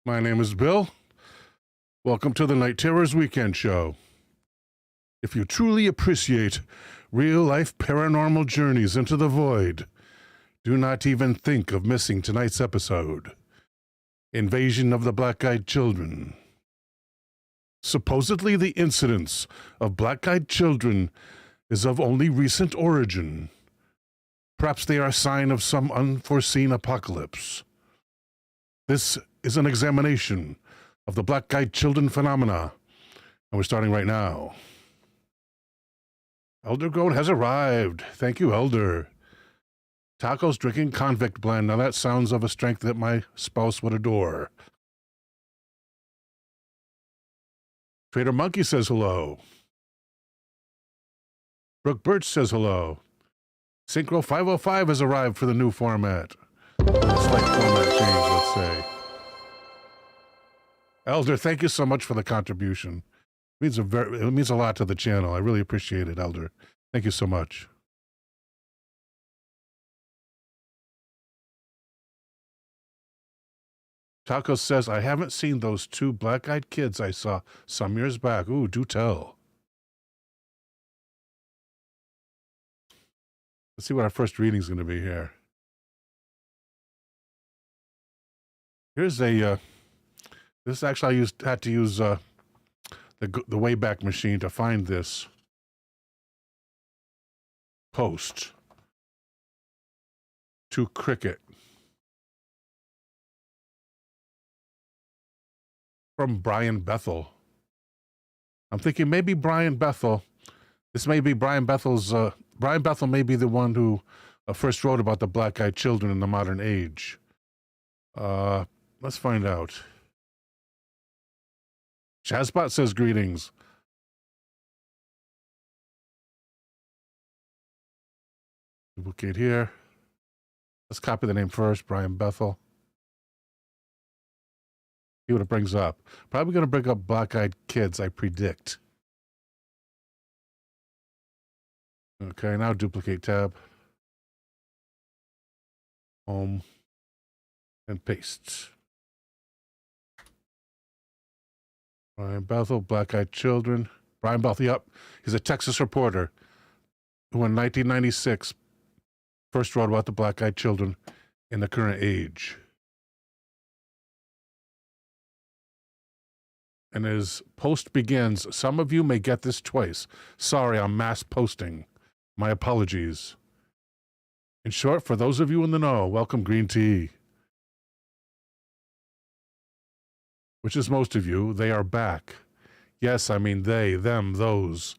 My name is Bill. Welcome to the NightTerrors Weekend Show. If you truly appreciate real-life paranormal journeys into the void, do not even think of missing tonight's episode. Invasion of the Black-Eyed Children. Supposedly the incidence of black-eyed children is of only recent origin. Perhaps they are a sign of some unforeseen apocalypse. This is an examination of the black-eyed children phenomena, and we're starting right now. Elder Goat has arrived. Thank you, Elder. Tacos drinking convict blend. Now that sounds of a strength that my spouse would adore. Trader Monkey says hello. Brooke Birch says hello. Synchro 505 has arrived for the new format. A slight format change, let's say. Elder, thank you so much for the contribution. It means a lot to the channel. I really appreciate it, Elder. Thank you so much. Taco says, I haven't seen those two black-eyed kids I saw some years back. Ooh, do tell. Let's see what our first reading is going to be here. Here's a, this actually I had to use the Wayback Machine to find this post to Cricket from Brian Bethel. I'm thinking maybe Brian Bethel. This may be Brian Bethel's. Brian Bethel may be the one who first wrote about the black-eyed children in the modern age. Let's find out. Shazbot says greetings. Duplicate here. Let's copy the name first, Brian Bethel. See what it brings up. Probably going to bring up black-eyed kids, I predict. Okay, now duplicate tab. Home. And paste. Brian Bethel, black-eyed children. Brian Bethel, yep. He's a Texas reporter who in 1996 first wrote about the black-eyed children in the current age. And his post begins, some of you may get this twice. Sorry, I'm mass posting. My apologies. In short, for those of you in the know, welcome green tea. Which is most of you, they are back. Yes, I mean they, them, those.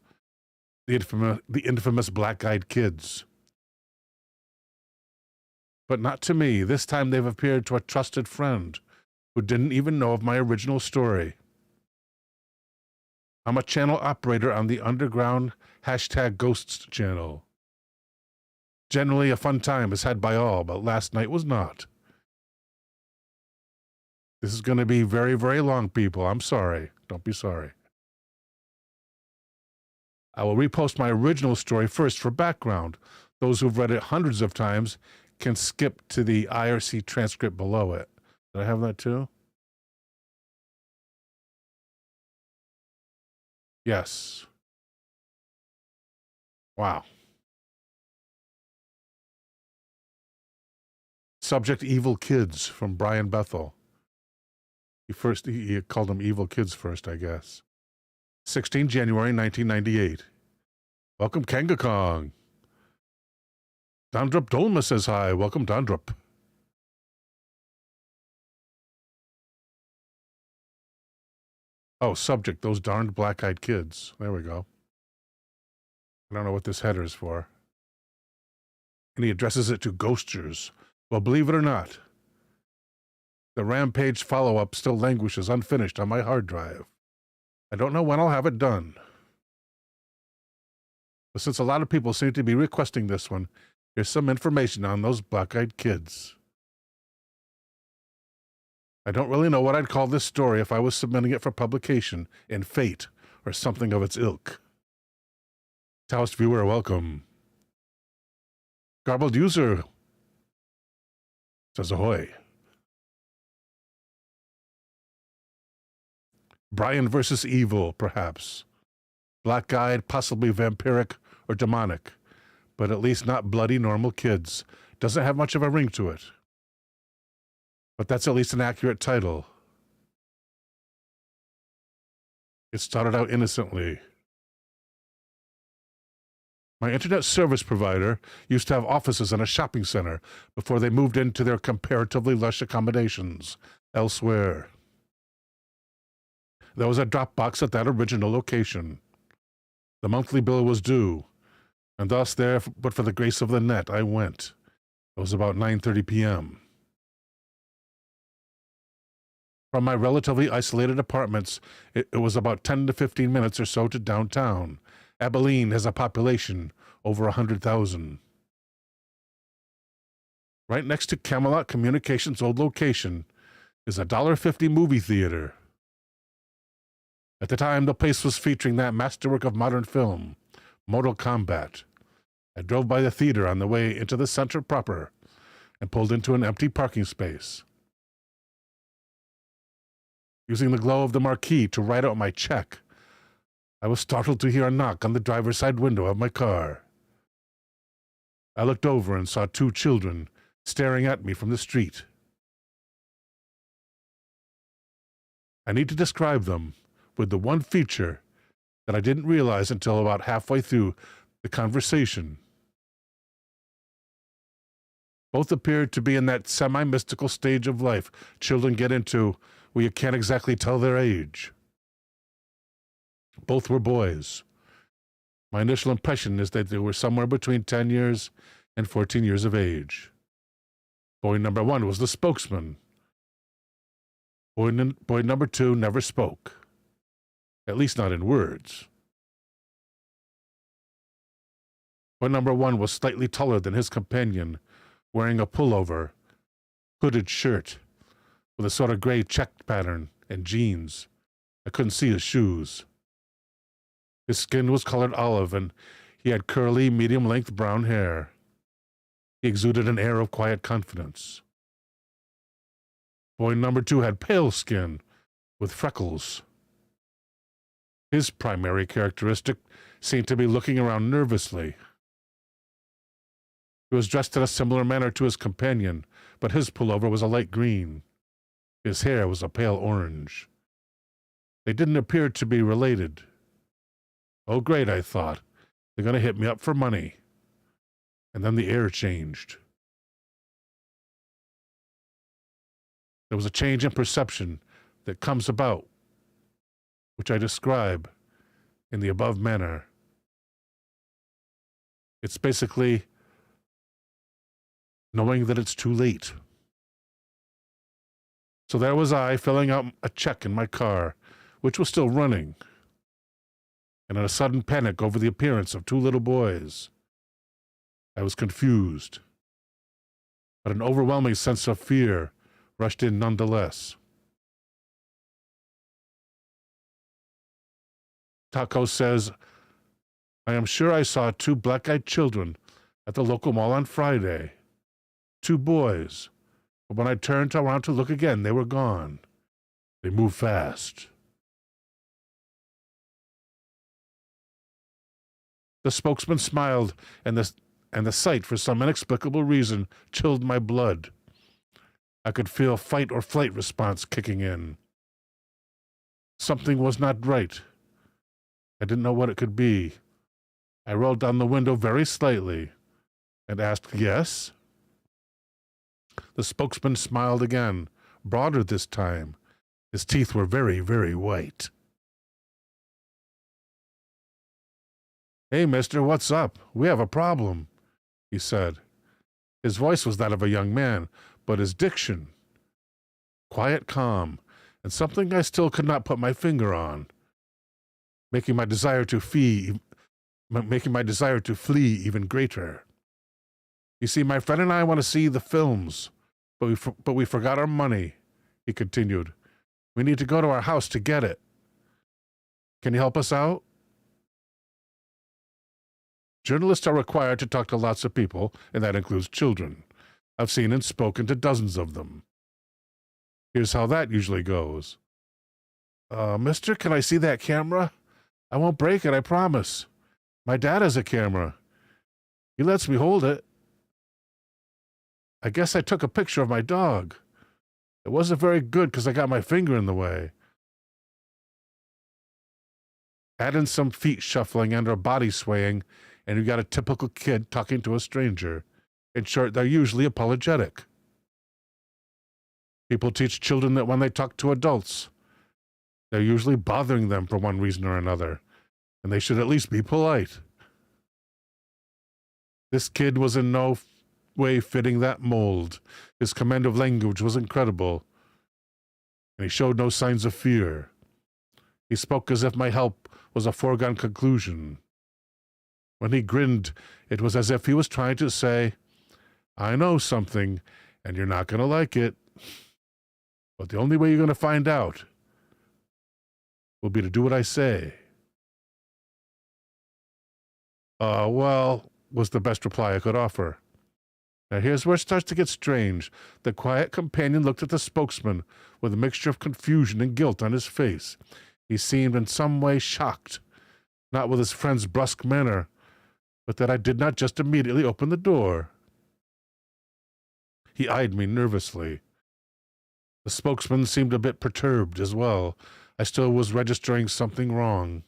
The infamous black-eyed kids. But not to me. This time they've appeared to a trusted friend who didn't even know of my original story. I'm a channel operator on the underground #Ghosts channel. Generally a fun time is had by all, but last night was not. This is going to be very, very long, people. I'm sorry. Don't be sorry. I will repost my original story first for background. Those who've read it hundreds of times can skip to the IRC transcript below it. Did I have that too? Yes. Wow. Subject Evil Kids from Brian Bethel. He called them Evil Kids first, I guess. 16 January 1998. Welcome, Kanga Kong. Dondrup Dolma says hi. Welcome, Dondrup. Oh, subject, those darned black-eyed kids. There we go. I don't know what this header is for. And he addresses it to Ghosters. Well, believe it or not, the Rampage follow-up still languishes unfinished on my hard drive. I don't know when I'll have it done. But since a lot of people seem to be requesting this one, here's some information on those black-eyed kids. I don't really know what I'd call this story if I was submitting it for publication in Fate or something of its ilk. Taoist viewer, welcome. Garbled user says ahoy. Brian versus evil, perhaps. Black-eyed, possibly vampiric or demonic, but at least not bloody normal kids. Doesn't have much of a ring to it. But that's at least an accurate title. It started out innocently. My internet service provider used to have offices in a shopping center before they moved into their comparatively lush accommodations elsewhere. There was a drop box at that original location. The monthly bill was due, and thus there, but for the grace of the net, I went. It was about 9:30 p.m. From my relatively isolated apartments, it was about 10 to 15 minutes or so to downtown. Abilene has a population over 100,000. Right next to Camelot Communications' old location is a $1.50 movie theater. At the time, the place was featuring that masterwork of modern film, Mortal Kombat. I drove by the theater on the way into the center proper and pulled into an empty parking space. Using the glow of the marquee to write out my check, I was startled to hear a knock on the driver's side window of my car. I looked over and saw two children staring at me from the street. I need to describe them with the one feature that I didn't realize until about halfway through the conversation. Both appeared to be in that semi-mystical stage of life children get into where you can't exactly tell their age. Both were boys. My initial impression is that they were somewhere between 10 years and 14 years of age. Boy number one was the spokesman. Boy number two never spoke, at least not in words. Boy number one was slightly taller than his companion, wearing a pullover, hooded shirt, with a sort of gray checked pattern and jeans. I couldn't see his shoes. His skin was colored olive, and he had curly, medium-length brown hair. He exuded an air of quiet confidence. Boy number two had pale skin, with freckles. His primary characteristic seemed to be looking around nervously. He was dressed in a similar manner to his companion, but his pullover was a light green. His hair was a pale orange. They didn't appear to be related. Oh, great, I thought. They're going to hit me up for money. And then the air changed. There was a change in perception that comes about, which I describe in the above manner. It's basically knowing that it's too late. So there was I, filling out a check in my car, which was still running, and in a sudden panic over the appearance of two little boys. I was confused, but an overwhelming sense of fear rushed in nonetheless. Taco says, I am sure I saw two black-eyed children at the local mall on Friday. Two boys. But when I turned around to look again, they were gone. They moved fast. The spokesman smiled, and the sight, for some inexplicable reason, chilled my blood. I could feel fight or flight response kicking in. Something was not right. I didn't know what it could be. I rolled down the window very slightly and asked, yes? The spokesman smiled again, broader this time. His teeth were very, very white. Hey, mister, what's up? We have a problem, he said. His voice was that of a young man, but his diction, quiet, calm, and something I still could not put my finger on, making my desire to flee even greater. You see, my friend and I want to see the films, but we forgot our money, he continued. We need to go to our house to get it. Can you help us out? Journalists are required to talk to lots of people, and that includes children. I've seen and spoken to dozens of them. Here's how that usually goes. Mister, can I see that camera? I won't break it, I promise. My dad has a camera. He lets me hold it. I guess I took a picture of my dog. It wasn't very good because I got my finger in the way. Add in some feet shuffling and her body swaying, and you got a typical kid talking to a stranger. In short, they're usually apologetic. People teach children that when they talk to adults, they're usually bothering them for one reason or another, and they should at least be polite. This kid was in no way fitting that mold. His command of language was incredible, and he showed no signs of fear. He spoke as if my help was a foregone conclusion. When he grinned, it was as if he was trying to say, I know something, and you're not going to like it. But the only way you're going to find out will be to do what I say. Well, was the best reply I could offer. Now here's where it starts to get strange. The quiet companion looked at the spokesman with a mixture of confusion and guilt on his face. He seemed in some way shocked, not with his friend's brusque manner, but that I did not just immediately open the door. He eyed me nervously. The spokesman seemed a bit perturbed as well. I still was registering something wrong.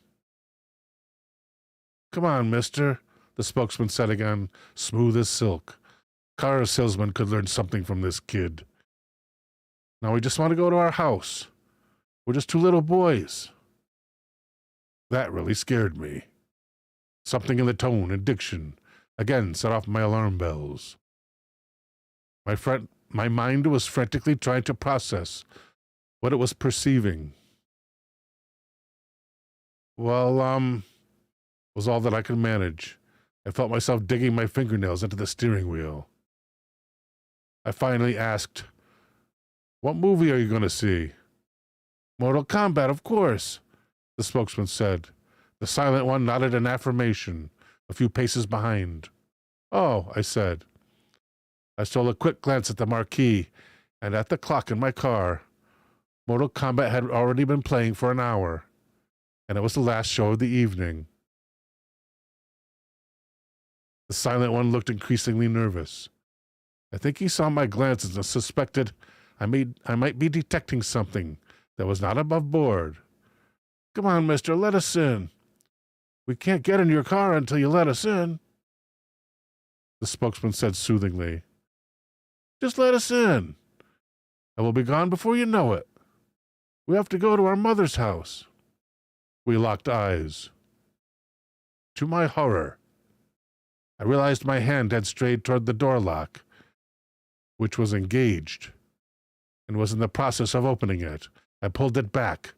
Come on, mister, the spokesman said again, smooth as silk. Car salesman could learn something from this kid. Now we just want to go to our house. We're just two little boys. That really scared me. Something in the tone and diction again set off my alarm bells. My mind was frantically trying to process what it was perceiving. Well, was all that I could manage. I felt myself digging my fingernails into the steering wheel. I finally asked, what movie are you going to see? Mortal Kombat, of course, the spokesman said. The silent one nodded in affirmation, a few paces behind. Oh, I said. I stole a quick glance at the marquee and at the clock in my car. Mortal Kombat had already been playing for an hour, and it was the last show of the evening. The silent one looked increasingly nervous. I think he saw my glances and suspected I might be detecting something that was not above board. Come on, mister, let us in. We can't get in your car until you let us in, the spokesman said soothingly. Just let us in, and we'll be gone before you know it. We have to go to our mother's house. We locked eyes. To my horror, I realized my hand had strayed toward the door lock, which was engaged, and was in the process of opening it. I pulled it back,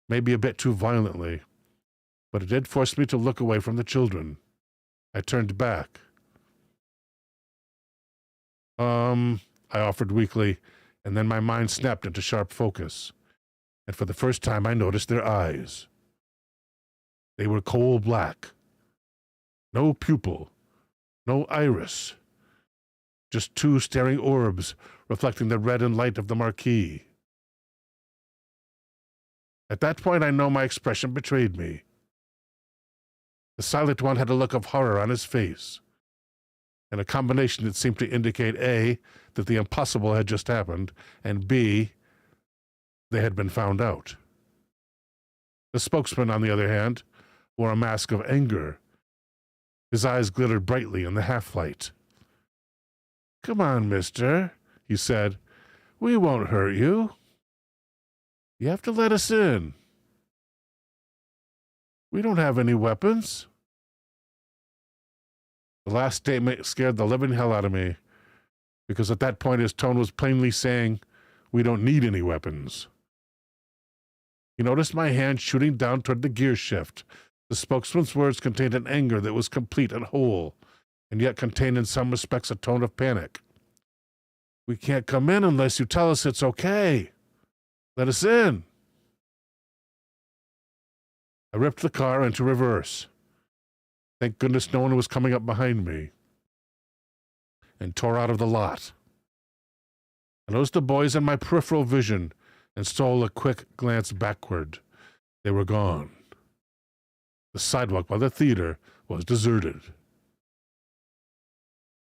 maybe a bit too violently, but it did force me to look away from the children. I turned back. I offered weakly, and then my mind snapped into sharp focus, and for the first time I noticed their eyes. They were coal black. No pupil, no iris, just two staring orbs reflecting the red and light of the marquee. At that point, I know my expression betrayed me. The silent one had a look of horror on his face, and a combination that seemed to indicate A, that the impossible had just happened, and B, they had been found out. The spokesman, on the other hand, wore a mask of anger. His eyes glittered brightly in the half-light. Come on, mister, he said. We won't hurt you. You have to let us in. We don't have any weapons. The last statement scared the living hell out of me, because at that point his tone was plainly saying, we don't need any weapons. He noticed my hand shooting down toward the gear shift. The spokesman's words contained an anger that was complete and whole, and yet contained in some respects a tone of panic. We can't come in unless you tell us it's okay. Let us in. I ripped the car into reverse. Thank goodness no one was coming up behind me, and tore out of the lot. I noticed the boys in my peripheral vision and stole a quick glance backward. They were gone. The sidewalk by the theater was deserted.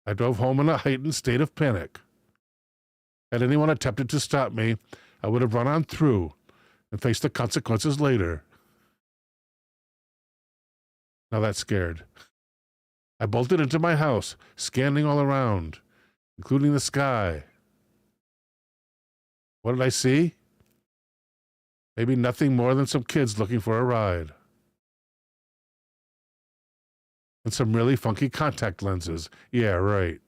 I drove home in a heightened state of panic. Had anyone attempted to stop me, I would have run on through and faced the consequences later. Now that's scared. I bolted into my house, scanning all around, including the sky. What did I see? Maybe nothing more than some kids looking for a ride. And some really funky contact lenses. Yeah, right.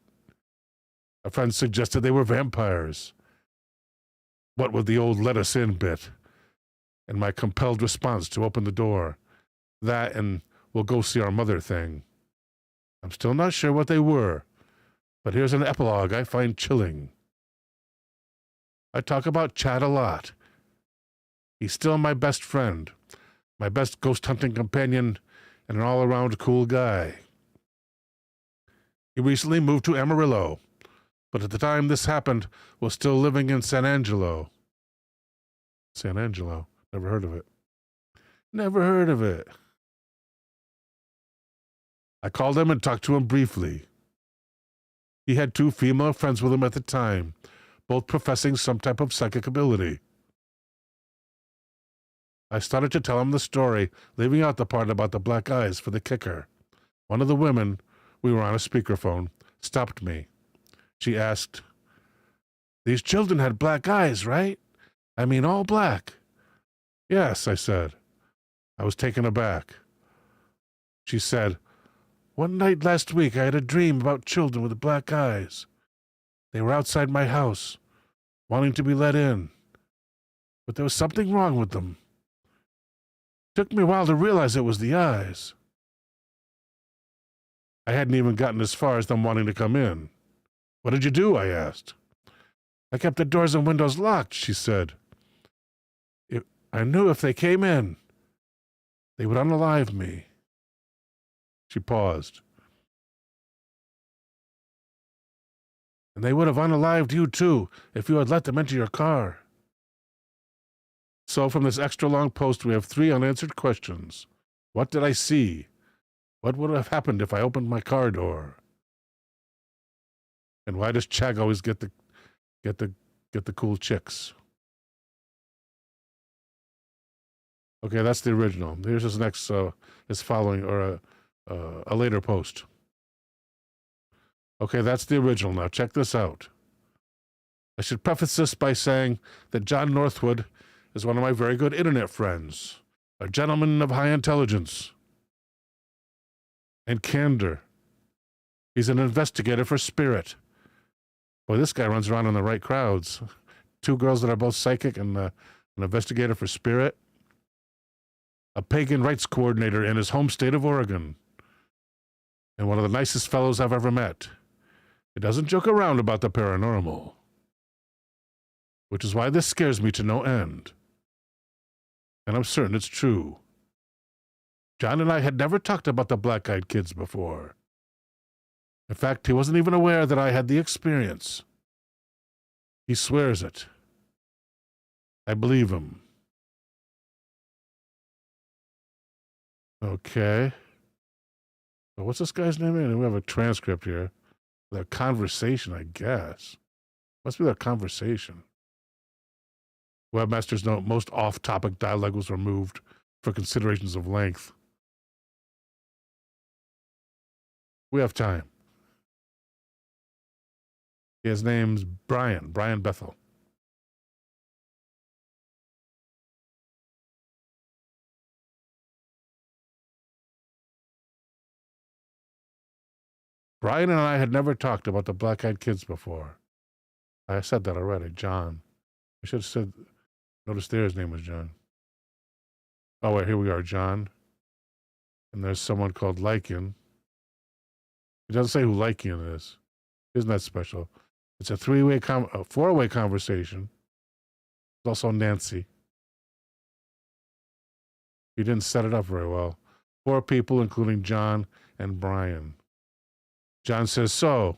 A friend suggested they were vampires. What with the old let us in bit, and my compelled response to open the door. That and we'll go see our mother thing. I'm still not sure what they were, but here's an epilogue I find chilling. I talk about Chad a lot. He's still my best friend, my best ghost hunting companion, and an all-around cool guy. He recently moved to Amarillo, but at the time this happened was still living in San Angelo. San Angelo? Never heard of it. Never heard of it. I called him and talked to him briefly. He had 2 female friends with him at the time, both professing some type of psychic ability. I started to tell him the story, leaving out the part about the black eyes for the kicker. One of the women, we were on a speakerphone, stopped me. She asked, "These children had black eyes, right? I mean, all black." "Yes," I said. I was taken aback. She said, "One night last week I had a dream about children with black eyes. They were outside my house, wanting to be let in. But there was something wrong with them. Took me a while to realize it was the eyes." I hadn't even gotten as far as them wanting to come in. "What did you do?" I asked. "I kept the doors and windows locked," she said. "I knew if they came in, they would unalive me." She paused. "And they would have unalived you too if you had let them into your car." So from this extra long post, we have 3 unanswered questions. What did I see? What would have happened if I opened my car door? And why does Chag always get the cool chicks? Okay, that's the original. Here's his next, his following, or a later post. Okay, that's the original. Now check this out. I should preface this by saying that John Northwood is one of my very good internet friends, a gentleman of high intelligence and candor. He's an investigator for spirit. Boy, this guy runs around in the right crowds. 2 girls that are both psychic and an investigator for spirit. A pagan rights coordinator in his home state of Oregon. And one of the nicest fellows I've ever met. He doesn't joke around about the paranormal. Which is why this scares me to no end. And I'm certain it's true. John and I had never talked about the black-eyed kids before. In fact, he wasn't even aware that I had the experience. He swears it. I believe him. Okay. So what's this guy's name? And we have a transcript here. Their conversation, I guess. Must be their conversation. Webmaster's note, most off-topic dialogue was removed for considerations of length. We have time. His name's Brian Bethel. Brian and I had never talked about the black-eyed kids before. I said that already, John. I should have said, notice there his name was John. Oh, wait, here we are, John. And there's someone called Lycan. It doesn't say who Lycan is. Isn't that special? It's a 4-way conversation. There's also Nancy. You didn't set it up very well. 4 people, including John and Brian. John says, so,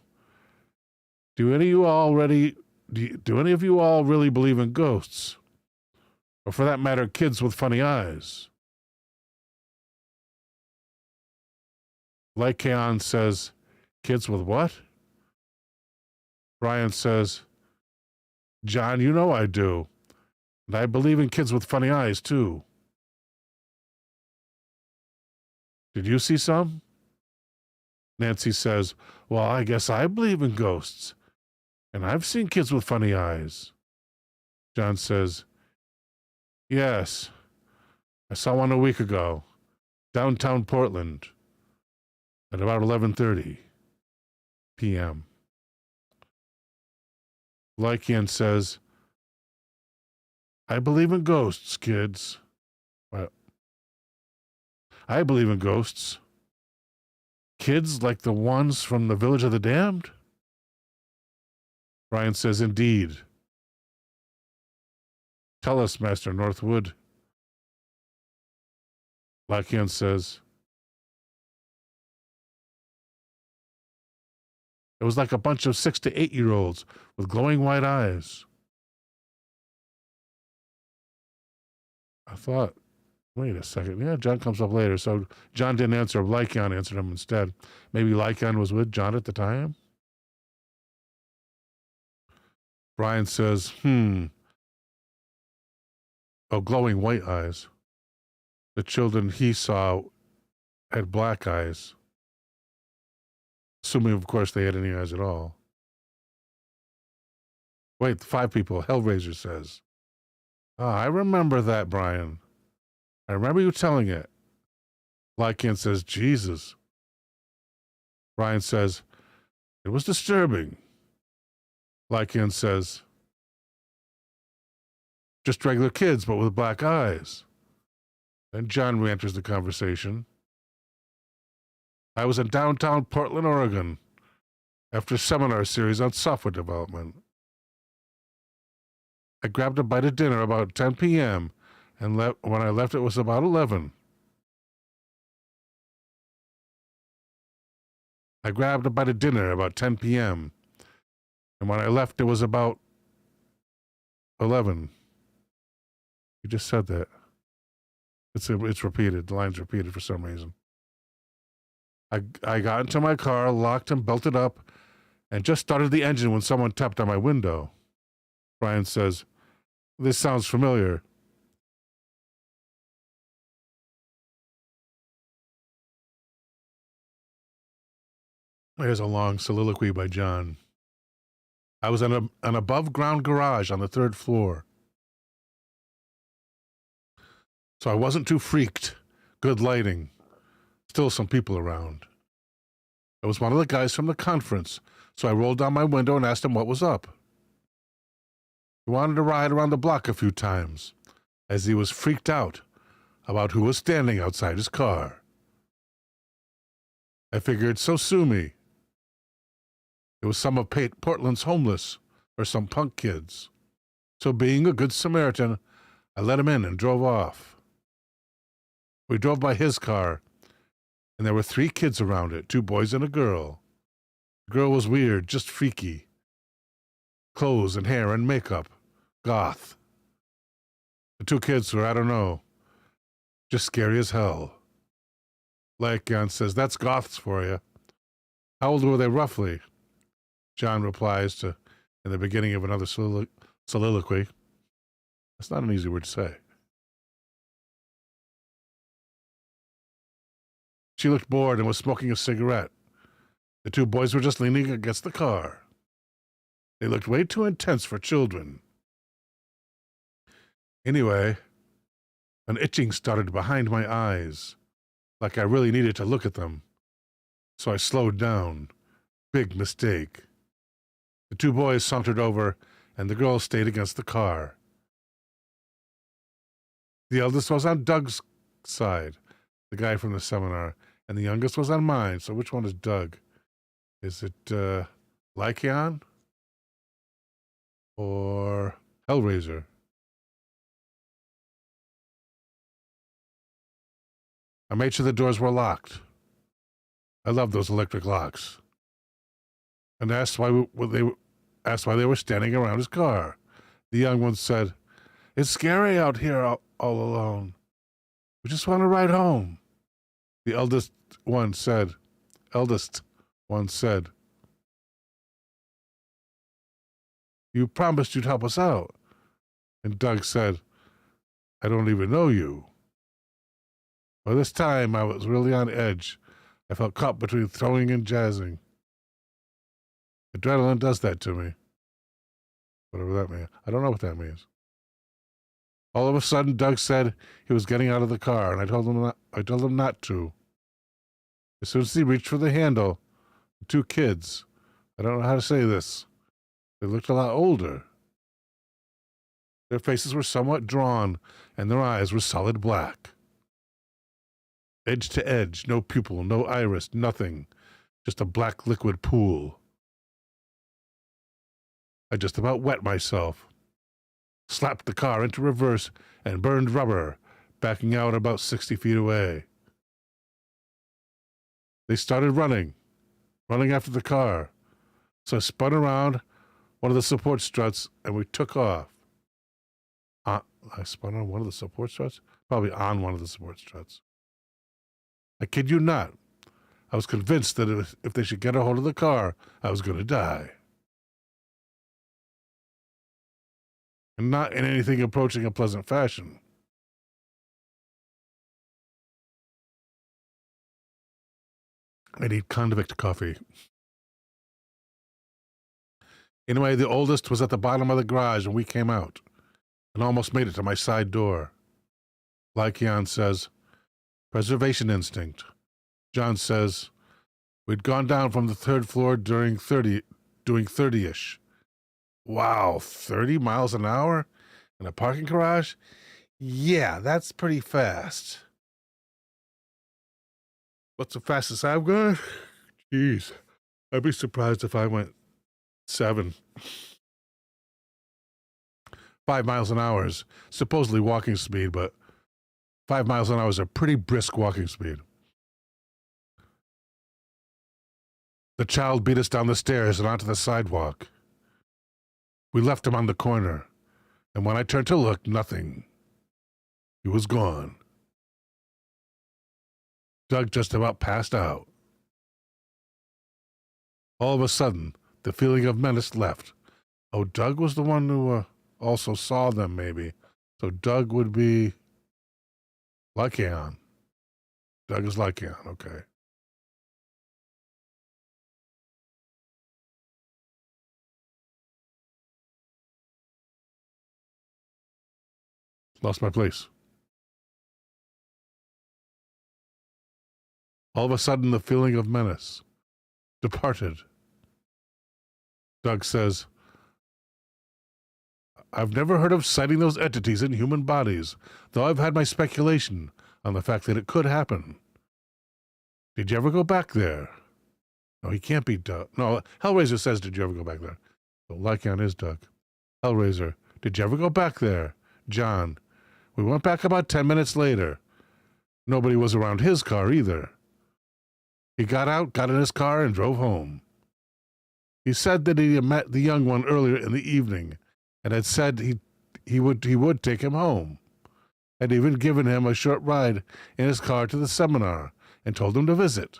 do any of you all really believe in ghosts? Or for that matter, kids with funny eyes. Lycaon says, kids with what? Brian says, John, you know I do. And I believe in kids with funny eyes, too. Did you see some? Nancy says, well, I guess I believe in ghosts. And I've seen kids with funny eyes. John says, yes, I saw one a week ago, downtown Portland, at about 11:30 p.m. Lycan says, I believe in ghosts, kids. Well, I believe in ghosts. Kids like the ones from the Village of the Damned? Brian says, indeed. Tell us, Master Northwood. Lycan says, it was like a bunch of 6 to 8-year-olds with glowing white eyes. I thought, wait a second. Yeah, John comes up later. So John didn't answer. Lycan answered him instead. Maybe Lycan was with John at the time? Brian says, oh, glowing white eyes. The children he saw had black eyes. Assuming, of course, they had any eyes at all. Wait, 5 people. Hellraiser says. Ah, I remember that, Brian. I remember you telling it. Lycan says, Jesus. Brian says, it was disturbing. Lycan says, just regular kids, but with black eyes. Then John re-enters the conversation. I was in downtown Portland, Oregon, after a seminar series on software development. I grabbed a bite of dinner about 10 p.m., and when I left, it was about 11. I grabbed a bite of dinner about 10 p.m., and when I left, it was about 11. You just said that. It's repeated. The line's repeated for some reason. I got into my car, locked and belted up, and just started the engine when someone tapped on my window. Brian says, this sounds familiar. There's a long soliloquy by John. I was in an above-ground garage on the 3rd floor. So I wasn't too freaked. Good lighting. Still some people around. It was one of the guys from the conference, so I rolled down my window and asked him what was up. He wanted to ride around the block a few times, as he was freaked out about who was standing outside his car. I figured, so sue me. It was some of Portland's homeless, or some punk kids. So being a good Samaritan, I let him in and drove off. We drove by his car, and there were 3 kids around it, 2 boys and a girl. The girl was weird, just freaky. Clothes and hair and makeup. Goth. The 2 kids were, I don't know, just scary as hell. Lycan says, that's goths for you. How old were they roughly? John replies to, in the beginning of another soliloquy. That's not an easy word to say. She looked bored and was smoking a cigarette. The 2 boys were just leaning against the car. They looked way too intense for children. Anyway, an itching started behind my eyes, like I really needed to look at them. So I slowed down. Big mistake. The 2 boys sauntered over, and the girl stayed against the car. The eldest was on Doug's side, the guy from the seminar, and the youngest was on mine. So which one is Doug? Is it Lycan or Hellraiser? I made sure the doors were locked. I love those electric locks. And asked why they were standing around his car. The young one said, It's scary out here all alone. We just want to ride home. The eldest one said. You promised you'd help us out. And Doug said, I don't even know you. By this time, I was really on edge. I felt caught between throwing and jazzing. Adrenaline does that to me. Whatever that means. I don't know what that means. All of a sudden, Doug said he was getting out of the car, and I told him not to. As soon as he reached for the handle, the two kids, I don't know how to say this, they looked a lot older. Their faces were somewhat drawn, and their eyes were solid black. Edge to edge, no pupil, no iris, nothing. Just a black liquid pool. I just about wet myself. Slapped the car into reverse and burned rubber, backing out about 60 feet away. They started running after the car. So I spun around one of the support struts and we took off. I spun on one of the support struts? Probably on one of the support struts. I kid you not. I was convinced that if they should get a hold of the car, I was going to die. And not in anything approaching a pleasant fashion. I need convict coffee. Anyway, the oldest was at the bottom of the garage and we came out and almost made it to my side door. Lycaon says, preservation instinct. John says, we'd gone down from the third floor doing 30-ish. Wow, 30 miles an hour in a parking garage? Yeah, that's pretty fast. What's the fastest I've gone? Jeez, I'd be surprised if I went 7. 5 miles an hour is supposedly walking speed, but 5 miles an hour is a pretty brisk walking speed. The child beat us down the stairs and onto the sidewalk. We left him on the corner, and when I turned to look, nothing. He was gone. Doug just about passed out. All of a sudden, the feeling of menace left. Oh, Doug was the one who also saw them, maybe. So Doug would be Lycaon. Doug is Lycaon, okay. Lost my place. All of a sudden, the feeling of menace departed. Doug says, I've never heard of sighting those entities in human bodies, though I've had my speculation on the fact that it could happen. Did you ever go back there? No, he can't be Doug. No, Hellraiser says, did you ever go back there? So Lycaon is Doug. Hellraiser, did you ever go back there? John, we went back about 10 minutes later. Nobody was around his car either. He got out, got in his car, and drove home. He said that he had met the young one earlier in the evening and had said he would take him home. Had even given him a short ride in his car to the seminar and told him to visit.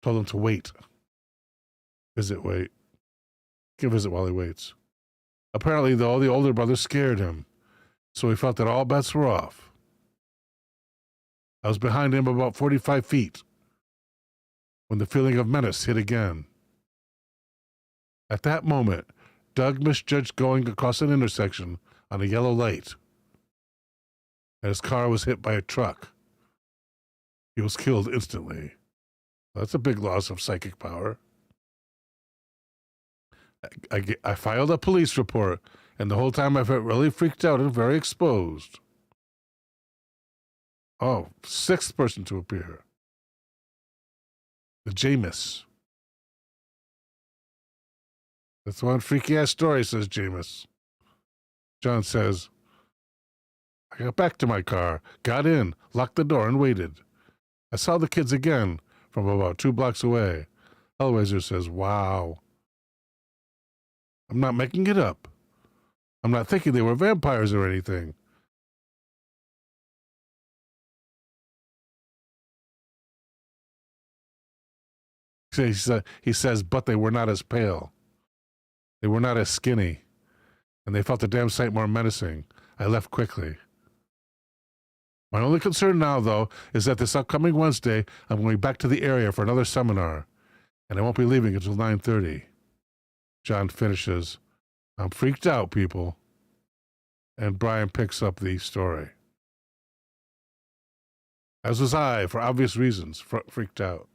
Told him to wait. Wait. He can visit while he waits. Apparently, though, the older brother scared him, so he felt that all bets were off. I was behind him about 45 feet when the feeling of menace hit again. At that moment, Doug misjudged going across an intersection on a yellow light, and his car was hit by a truck. He was killed instantly. That's a big loss of psychic power. I filed a police report, and the whole time I felt really freaked out and very exposed. Oh, 6th person to appear. The Jameis. That's one freaky-ass story, says Jameis. John says, I got back to my car, got in, locked the door, and waited. I saw the kids again from about 2 blocks away. Hellraiser says, wow. I'm not making it up. I'm not thinking they were vampires or anything. He says, but they were not as pale. They were not as skinny. And they felt a damn sight more menacing. I left quickly. My only concern now, though, is that this upcoming Wednesday, I'm going back to the area for another seminar, and I won't be leaving until 9:30. John finishes, I'm freaked out, people. And Brian picks up the story. As was I, for obvious reasons, freaked out.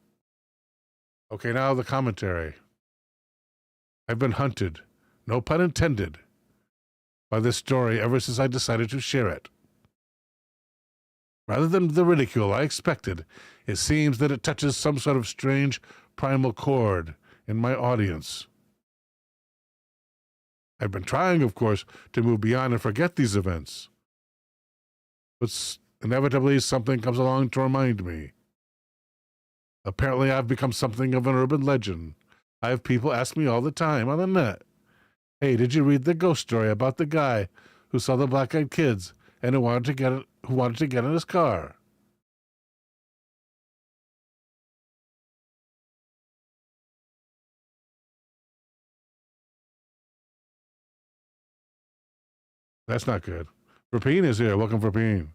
Okay, now the commentary. I've been hunted, no pun intended, by this story ever since I decided to share it. Rather than the ridicule I expected, it seems that it touches some sort of strange primal chord in my audience. I've been trying, of course, to move beyond and forget these events. But inevitably something comes along to remind me. Apparently I've become something of an urban legend. I have people ask me all the time on the net, hey, did you read the ghost story about the guy who saw the black-eyed kids and who wanted to get in his car? That's not good. Rapine is here. Welcome, Rapine.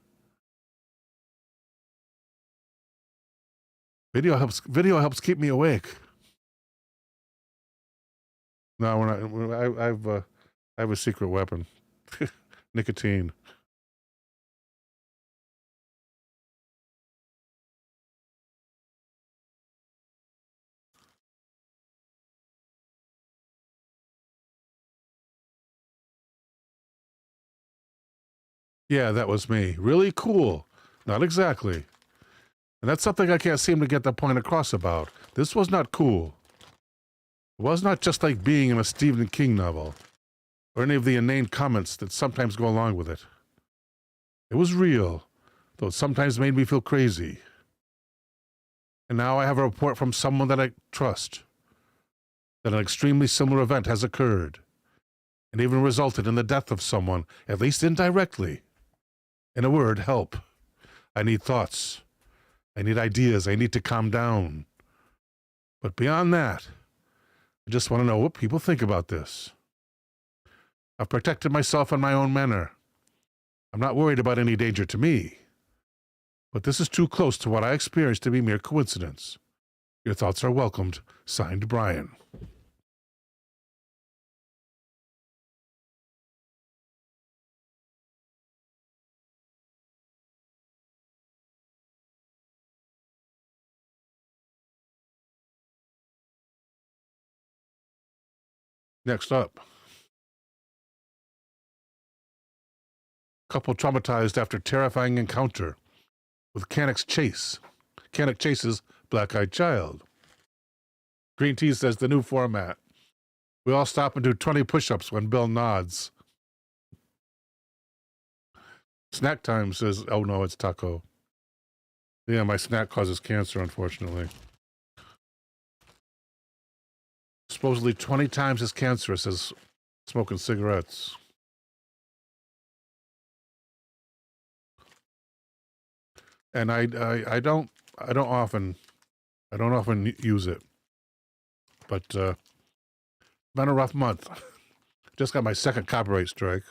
Video helps keep me awake. No, we're not. I have a secret weapon. Nicotine. Yeah, that was me. Really cool. Not exactly. And that's something I can't seem to get the point across about. This was not cool. It was not just like being in a Stephen King novel, or any of the inane comments that sometimes go along with it. It was real, though it sometimes made me feel crazy. And now I have a report from someone that I trust, that an extremely similar event has occurred, and even resulted in the death of someone, at least indirectly. In a word, help. I need thoughts. I need ideas. I need to calm down. But beyond that, I just want to know what people think about this. I've protected myself in my own manner. I'm not worried about any danger to me. But this is too close to what I experienced to be mere coincidence. Your thoughts are welcomed. Signed, Brian. Next up. Couple traumatized after terrifying encounter with Canuck Chase's black-eyed child. Green Tea says the new format. We all stop and do 20 push-ups when Bill nods. Snack Time says, oh no, it's taco. Yeah, my snack causes cancer, unfortunately. Supposedly 20 times as cancerous as smoking cigarettes. And I don't often use it, but been a rough month. Just got my second copyright strike.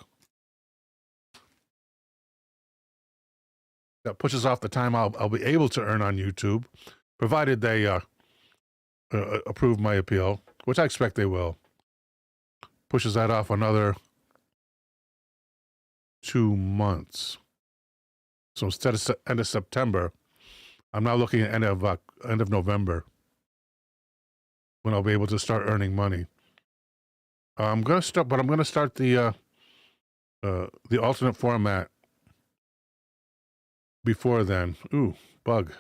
That pushes off the time I'll be able to earn on YouTube, provided they approve my appeal, which I expect they will. Pushes that off another 2 months. So instead of end of September, I'm now looking at end of November when I'll be able to start earning money. I'm gonna start the alternate format before then. Ooh, bug,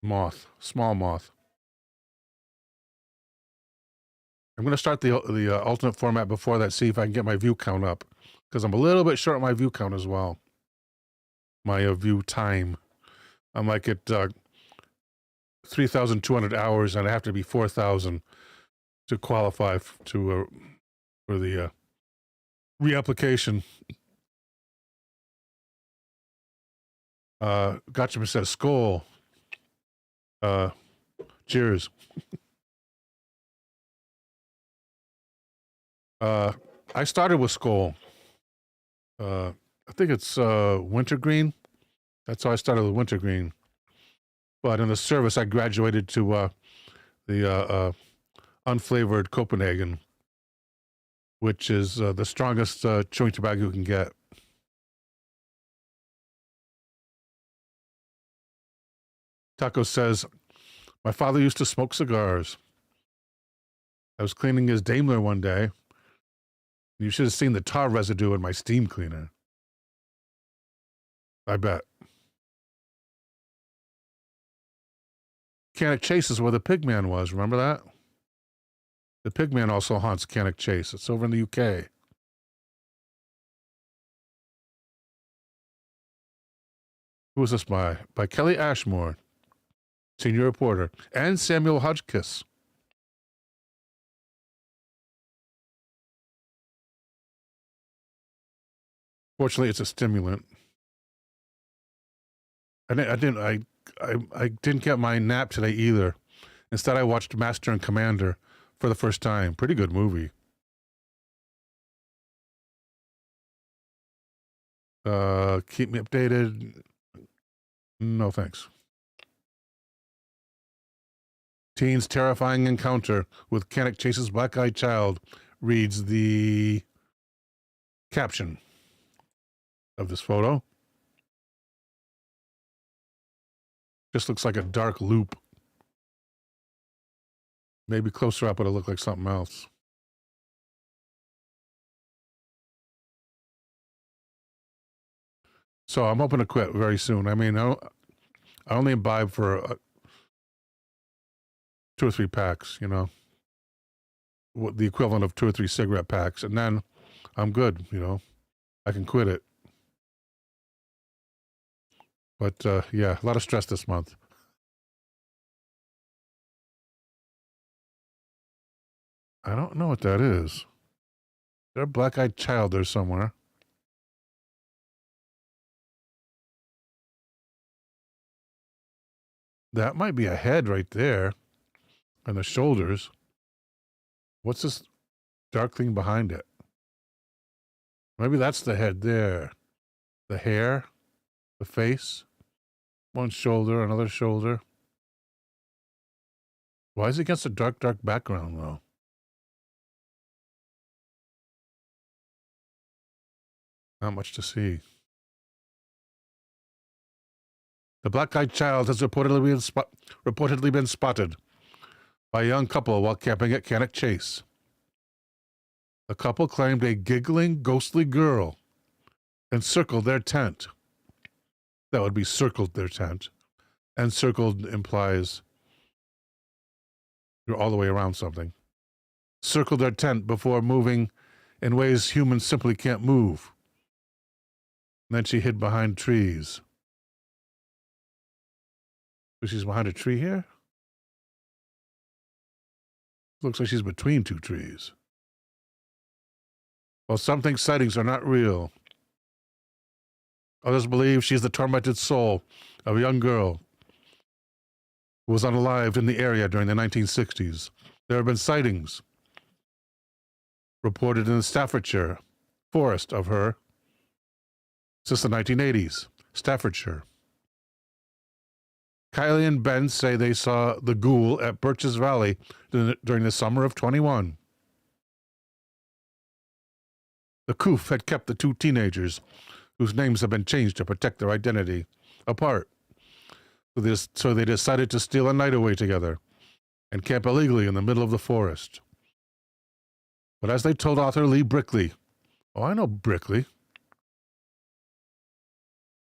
moth, small moth. I'm gonna start the alternate format before that. See if I can get my view count up, because I'm a little bit short on my view count as well. My view time. I'm like at 3,200 hours, and I have to be 4,000 to qualify for the Reapplication. Gotcha says skull. Cheers. I started with skull. I think it's wintergreen. That's how I started with wintergreen. But in the service, I graduated to the unflavored Copenhagen, which is the strongest chewing tobacco you can get. Taco says, my father used to smoke cigars. I was cleaning his Daimler one day. You should have seen the tar residue in my steam cleaner. I bet. Cannock Chase is where the Pigman was. Remember that? The Pigman also haunts Cannock Chase. It's over in the UK. Who was this by? By Kelly Ashmore, senior reporter, and Samuel Hodgkiss. Fortunately, it's a stimulant. I didn't get my nap today either. Instead, I watched Master and Commander for the first time. Pretty good movie. Keep me updated. No thanks. Teen's terrifying encounter with Cannock Chase's black-eyed child reads the caption of this photo. Just looks like a dark loop. Maybe closer up it'll look like something else. So I'm hoping to quit very soon. I mean, I only imbibe for 2 or 3 packs, you know, the equivalent of 2 or 3 cigarette packs, and then I'm good, you know. I can quit it. But yeah, a lot of stress this month. I don't know what that is. There's a black-eyed child there somewhere. That might be a head right there. And the shoulders. What's this dark thing behind it? Maybe that's the head there. The hair. The face. One shoulder, another shoulder. Why is it against a dark, dark background, though? Not much to see. The black-eyed child has reportedly been spotted by a young couple while camping at Cannock Chase. The couple claimed a giggling, ghostly girl encircled their tent. That would be circled their tent. Encircled implies you're all the way around something. Circled their tent before moving in ways humans simply can't move. And then she hid behind trees. So she's behind a tree here? Looks like she's between 2 trees. Well, some think sightings are not real. Others believe she's the tormented soul of a young girl who was unalived in the area during the 1960s. There have been sightings reported in the Staffordshire forest of her since the 1980s. Staffordshire. Kylie and Ben say they saw the ghoul at Birches Valley during the summer of 21. The Coof had kept the 2 teenagers, whose names have been changed to protect their identity, apart. So they decided to steal a night away together and camp illegally in the middle of the forest. But as they told author Lee Brickley, oh, I know Brickley.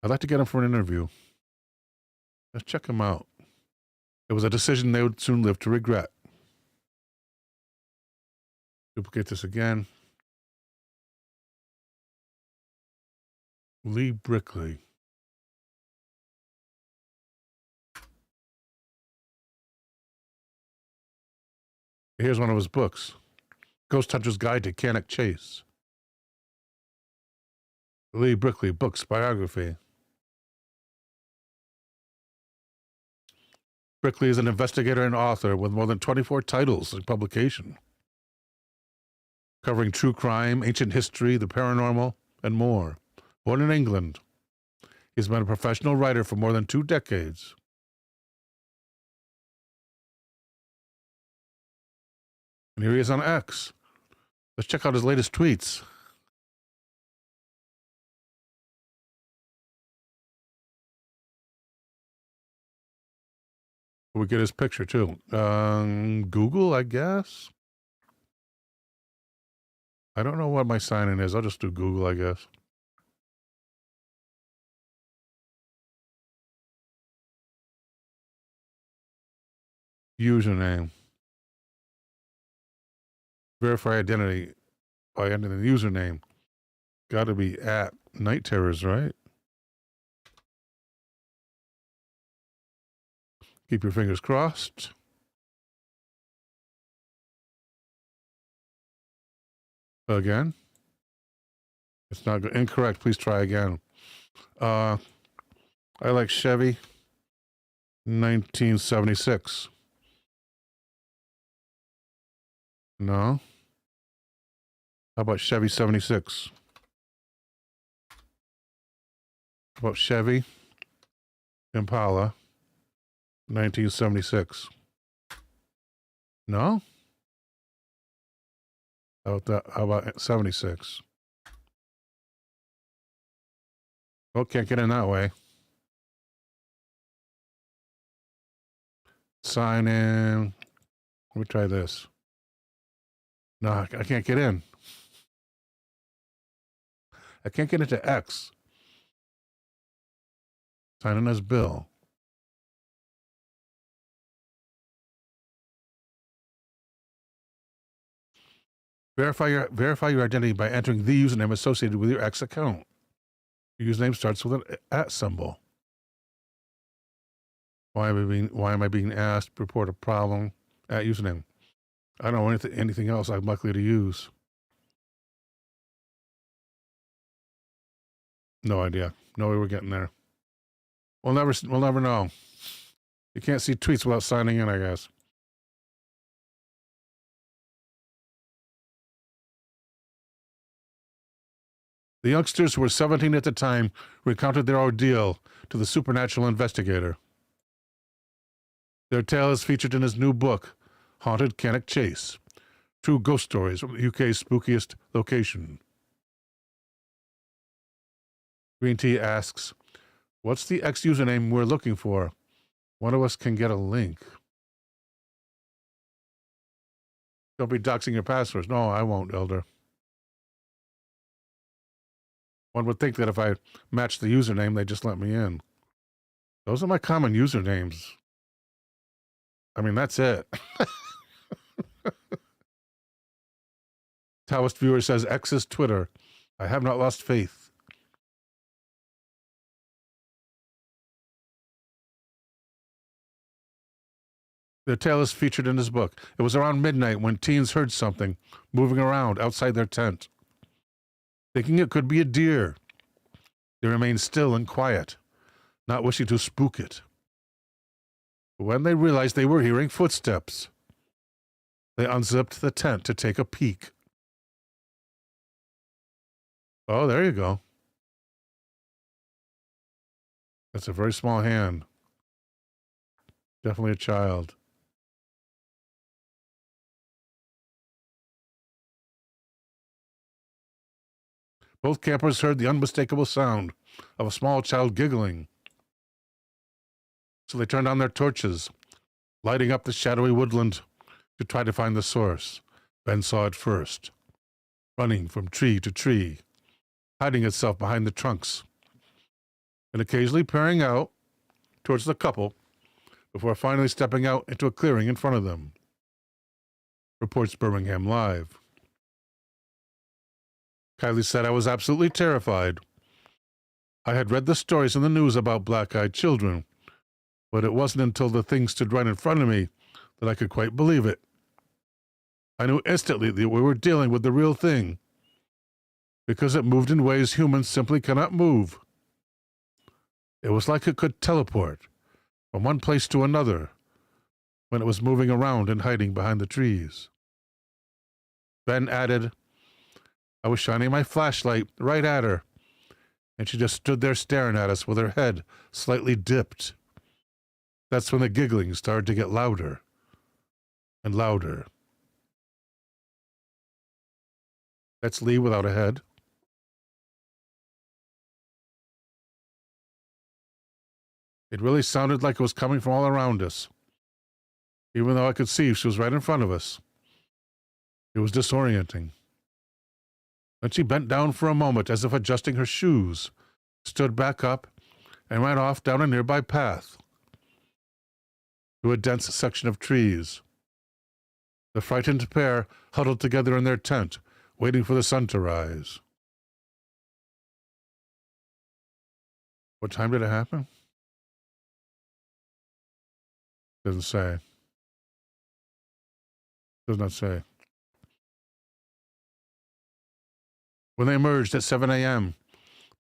I'd like to get him for an interview. Let's check him out. It was a decision they would soon live to regret. Duplicate this again. Lee Brickley. Here's one of his books. Ghost Hunter's Guide to Cannock Chase. Lee Brickley, books, biography. Brickley is an investigator and author with more than 24 titles in publication, covering true crime, ancient history, the paranormal, and more. Born in England, he's been a professional writer for more than 2 decades. And here he is on X. Let's check out his latest tweets. We get his picture too. Google, I guess. I don't know what my sign-in is. I'll just do Google, I guess. Username. Verify identity by entering the username. Got to be at NightTerrors, right? Keep your fingers crossed. Again. It's not good. Incorrect. Please try again. I like Chevy 1976. No. How about Chevy 76? How about Chevy Impala 1976? No? How about that? How about 76? Oh, can't get in that way. Sign in. Let me try this. No, I can't get in. I can't get into X. Sign in as Bill. Verify your identity by entering the username associated with your X account. Your username starts with an @ symbol. Why am I being asked to report a problem at username? I don't know anything else I'm likely to use. No idea. No way we're getting there. We'll never know. You can't see tweets without signing in, I guess. The youngsters, who were 17 at the time, recounted their ordeal to the supernatural investigator. Their tale is featured in his new book, Haunted Cannock Chase, True Ghost Stories from the UK's spookiest location. Green Tea asks, what's the X username we're looking for? One of us can get a link. Don't be doxing your passwords. No, I won't, Elder. One would think that if I match the username, they just let me in. Those are my common usernames. I mean, that's it. Taoist viewer says, X is Twitter. I have not lost faith. Their tale is featured in his book. It was around midnight when teens heard something moving around outside their tent. Thinking it could be a deer, they remained still and quiet, not wishing to spook it. But when they realized they were hearing footsteps, they unzipped the tent to take a peek. Oh, there you go. That's a very small hand. Definitely a child. Both campers heard the unmistakable sound of a small child giggling. So they turned on their torches, lighting up the shadowy woodland to try to find the source. Ben saw it first, running from tree to tree, hiding itself behind the trunks, and occasionally peering out towards the couple before finally stepping out into a clearing in front of them. Reports Birmingham Live. Kylie said, I was absolutely terrified. I had read the stories in the news about black-eyed children, but it wasn't until the thing stood right in front of me that I could quite believe it. I knew instantly that we were dealing with the real thing. because it moved in ways humans simply cannot move. It was like it could teleport from one place to another when it was moving around and hiding behind the trees. Ben added, I was shining my flashlight right at her, and she just stood there staring at us with her head slightly dipped. That's when the giggling started to get louder and louder. That's Lee without a head. It really sounded like it was coming from all around us, even though I could see she was right in front of us. It was disorienting. Then she bent down for a moment as if adjusting her shoes, stood back up, and ran off down a nearby path to a dense section of trees. The frightened pair huddled together in their tent, waiting for the sun to rise. What time did it happen? Doesn't say. Does not say. When they emerged at 7 a.m.,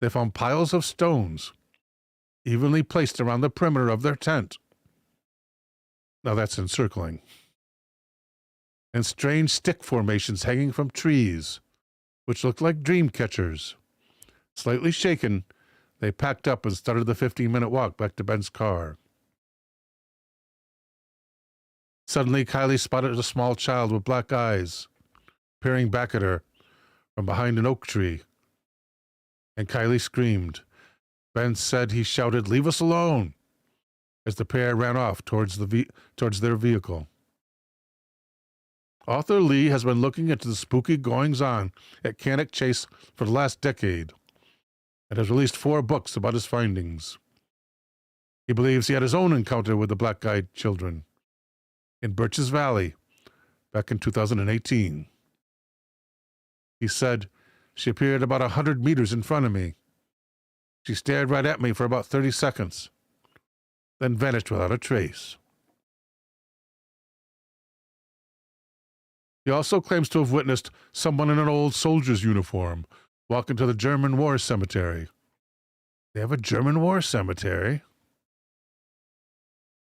they found piles of stones evenly placed around the perimeter of their tent. Now that's encircling. And strange stick formations hanging from trees, which looked like dream catchers. Slightly shaken, they packed up and started the 15-minute walk back to Ben's car. Suddenly, Kylie spotted a small child with black eyes, peering back at her from behind an oak tree. And Kylie screamed. Ben said he shouted, "Leave us alone," as the pair ran off towards their vehicle. Author Lee has been looking into the spooky goings-on at Cannock Chase for the last decade and has released 4 books about his findings. He believes he had his own encounter with the black-eyed children in Birches Valley back in 2018. He said, she appeared about 100 meters in front of me. She stared right at me for about 30 seconds, then vanished without a trace. He also claims to have witnessed someone in an old soldier's uniform walk into the German war cemetery. They have a German war cemetery?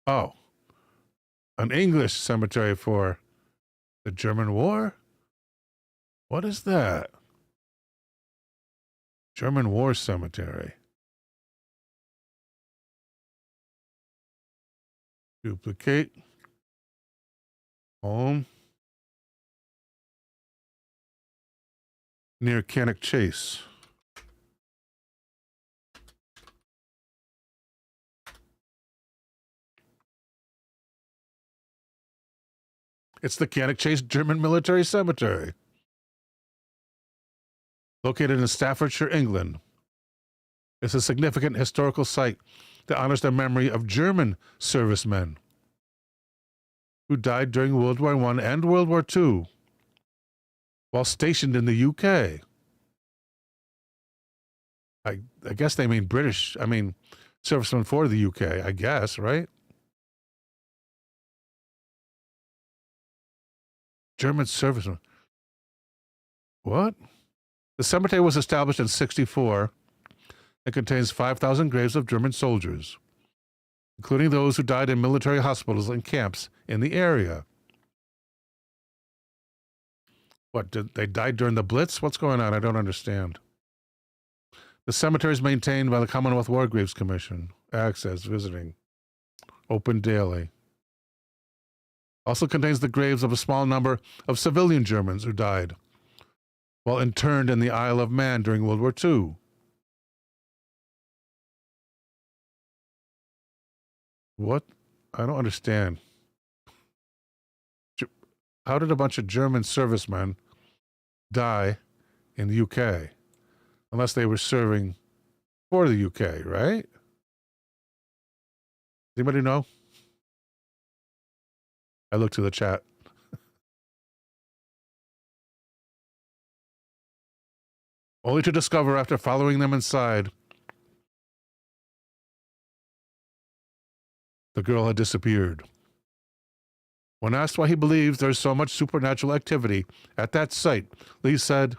Oh, an English cemetery for the German war? What is that? German war cemetery. Duplicate. Home. Near Cannock Chase. It's the Cannock Chase German Military Cemetery, located in Staffordshire, England. It's a significant historical site that honors the memory of German servicemen who died during World War I and World War II while stationed in the UK. I guess they mean British, servicemen for the UK, I guess, right? German servicemen. What? The cemetery was established in 1964 and contains 5,000 graves of German soldiers, including those who died in military hospitals and camps in the area. What, did they die during the Blitz? What's going on? I don't understand. The cemetery is maintained by the Commonwealth War Graves Commission. Access, visiting. Open daily. Also contains the graves of a small number of civilian Germans who died while interned in the Isle of Man during World War II. What? I don't understand. How did a bunch of German servicemen die in the UK? Unless they were serving for the UK, right? Anybody know? I looked to the chat. Only to discover after following them inside, the girl had disappeared. When asked why he believes there's so much supernatural activity at that site, Lee said,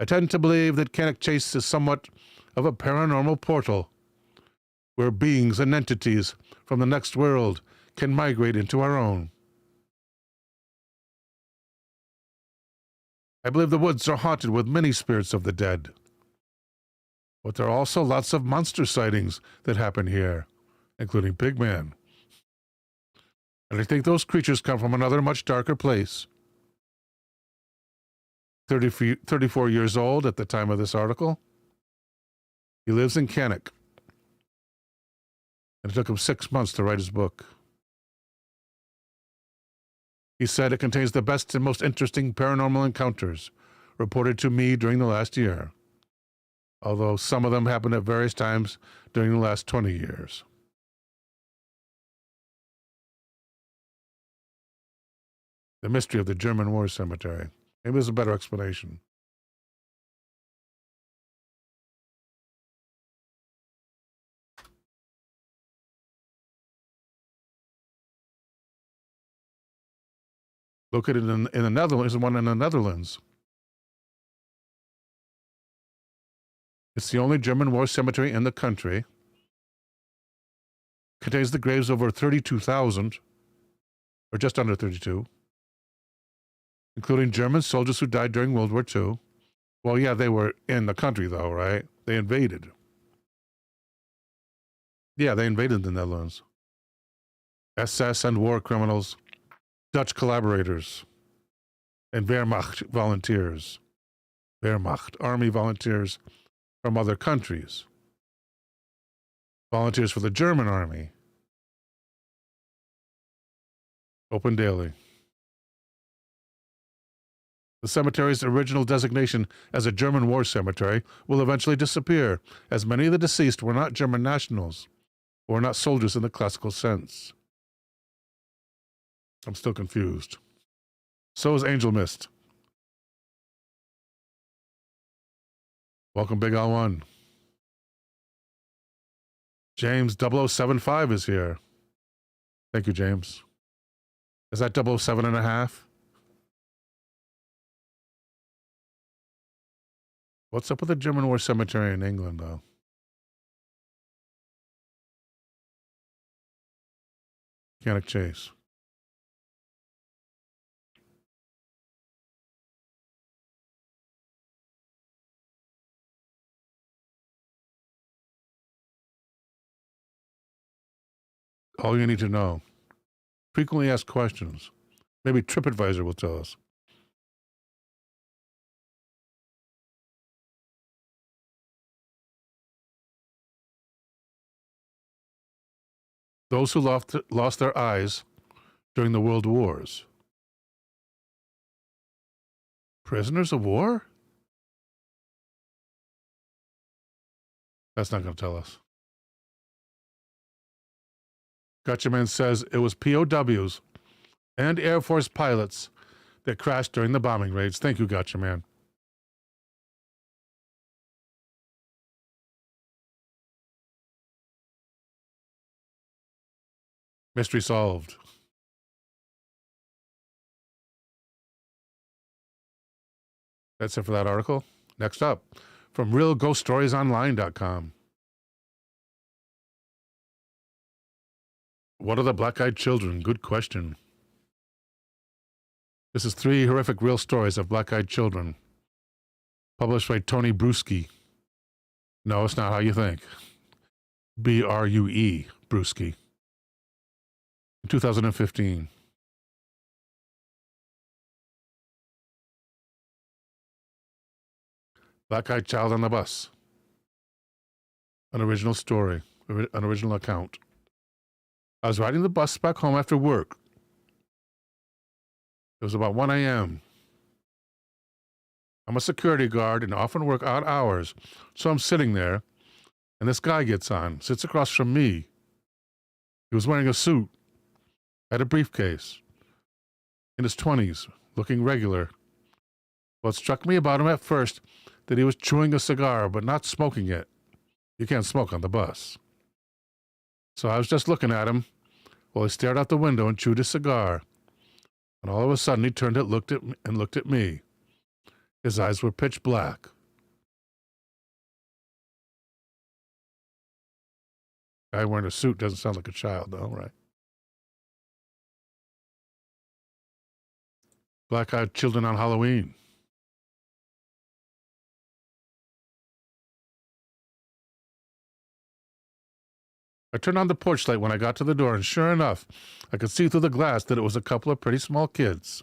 I tend to believe that Cannock Chase is somewhat of a paranormal portal, where beings and entities from the next world can migrate into our own. I believe the woods are haunted with many spirits of the dead. But there are also lots of monster sightings that happen here, including Pigman. And I think those creatures come from another much darker place. 34 years old at the time of this article. He lives in Cannock. And it took him 6 months to write his book. He said it contains the best and most interesting paranormal encounters reported to me during the last year, although some of them happened at various times during the last 20 years. The mystery of the German War Cemetery. Maybe there's a better explanation. Located in the Netherlands, one in the Netherlands. It's the only German war cemetery in the country. Contains the graves of over 32,000, or just under 32, including German soldiers who died during World War II. Well, yeah, they were in the country, though, right? They invaded. Yeah, they invaded the Netherlands. SS and war criminals, Dutch collaborators, and Wehrmacht volunteers. Wehrmacht, army volunteers from other countries. Volunteers for the German army. Open daily. The cemetery's original designation as a German war cemetery will eventually disappear, as many of the deceased were not German nationals, or not soldiers in the classical sense. I'm still confused. So is Angel Mist. Welcome, Big L1. James 0075 is here. Thank you, James. Is that 007 and a half? What's up with the German War Cemetery in England, though? Cannock Chase. All you need to know. Frequently asked questions. Maybe TripAdvisor will tell us. Those who lost their eyes during the World Wars. Prisoners of war? That's not going to tell us. Gotcha Man says it was POWs and Air Force pilots that crashed during the bombing raids. Thank you, Gotcha Man. Mystery solved. That's it for that article. Next up, from realghoststoriesonline.com. What are the black-eyed children? Good question. This is 3 horrific real stories of black-eyed children, published by Tony Bruschi. No, it's not how you think. B-R-U-E, Bruschi. In 2015. Black-eyed child on the bus. An original story, an original account. I was riding the bus back home after work. It was about 1 a.m. I'm a security guard and often work odd hours, so I'm sitting there, and this guy gets on, sits across from me. He was wearing a suit, had a briefcase, in his 20s, looking regular. What struck me about him at first, that he was chewing a cigar, but not smoking it. You can't smoke on the bus. So I was just looking at him while he stared out the window and chewed his cigar. And all of a sudden he turned and looked at me. His eyes were pitch black. Guy wearing a suit doesn't sound like a child, though, right? Black-eyed children on Halloween. I turned on the porch light when I got to the door, and sure enough, I could see through the glass that it was a couple of pretty small kids.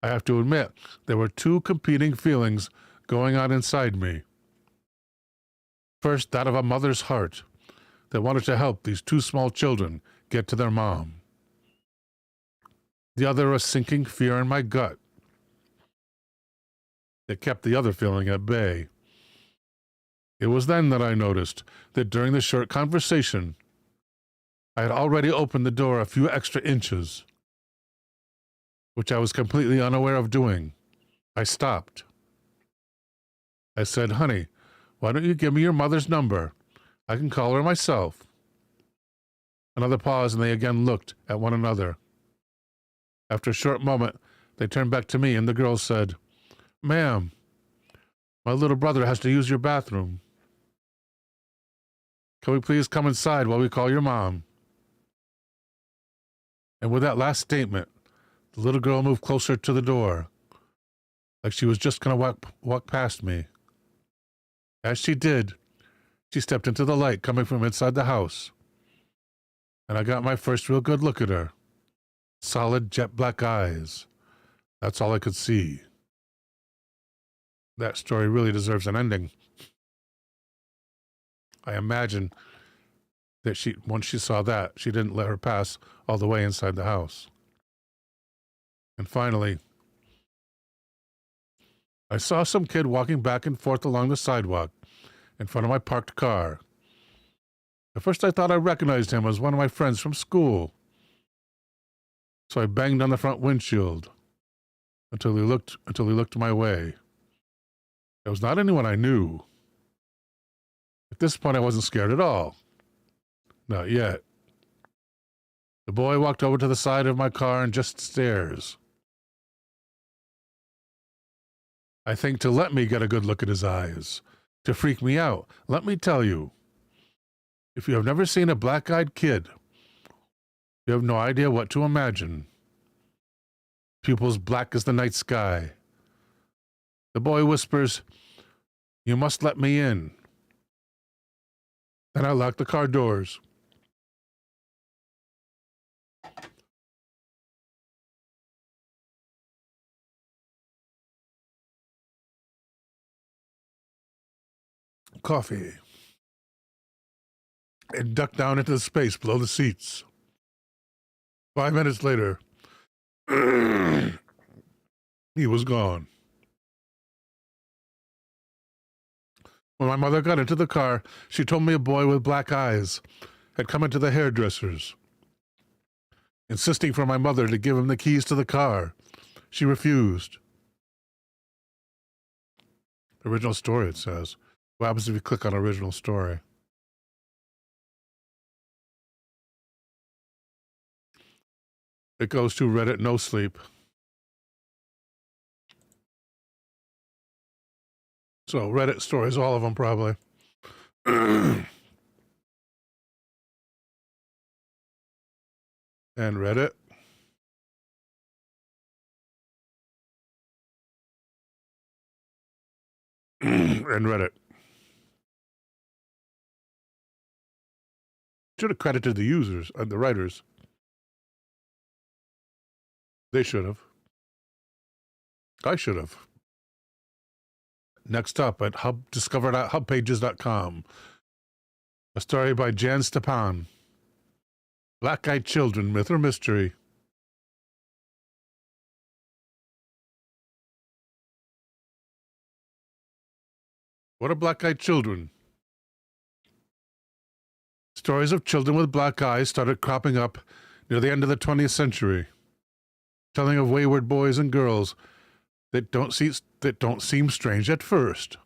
I have to admit, there were two competing feelings going on inside me. First, that of a mother's heart that wanted to help these two small children get to their mom. The other, a sinking fear in my gut that kept the other feeling at bay. It was then that I noticed that during the short conversation, I had already opened the door a few extra inches, which I was completely unaware of doing. I stopped. I said, "Honey, why don't you give me your mother's number? I can call her myself." Another pause, and they again looked at one another. After a short moment, they turned back to me, and the girl said, "Ma'am, my little brother has to use your bathroom. Can we please come inside while we call your mom?" And with that last statement, the little girl moved closer to the door, like she was just going to walk past me. As she did, she stepped into the light coming from inside the house, and I got my first real good look at her. Solid jet black eyes. That's all I could see. That story really deserves an ending. I imagine that once she saw that, she didn't let her pass all the way inside the house. And finally, I saw some kid walking back and forth along the sidewalk in front of my parked car. At first I thought I recognized him as one of my friends from school. So I banged on the front windshield until he looked my way. It was not anyone I knew. At this point, I wasn't scared at all. Not yet. The boy walked over to the side of my car and just stares. I think to let me get a good look at his eyes, to freak me out. Let me tell you, if you have never seen a black-eyed kid, you have no idea what to imagine. Pupils black as the night sky. The boy whispers, "You must let me in." Then I lock the car doors. Coffee. And duck down into the space below the seats. 5 minutes later, he was gone. When my mother got into the car, she told me a boy with black eyes had come into the hairdresser's, insisting for my mother to give him the keys to the car. She refused. Original story, it says. What happens if you click on original story? It goes to Reddit No Sleep. So Reddit stories, all of them probably. And Reddit. And Reddit. Should have credited the users and the writers. They should have. I should have. Next up at discover.hubpages.com. A story by Jan Stepan. Black-eyed children, myth or mystery. What are black-eyed children? Stories of children with black eyes started cropping up near the end of the 20th century, telling of wayward boys and girls that don't seem strange at first.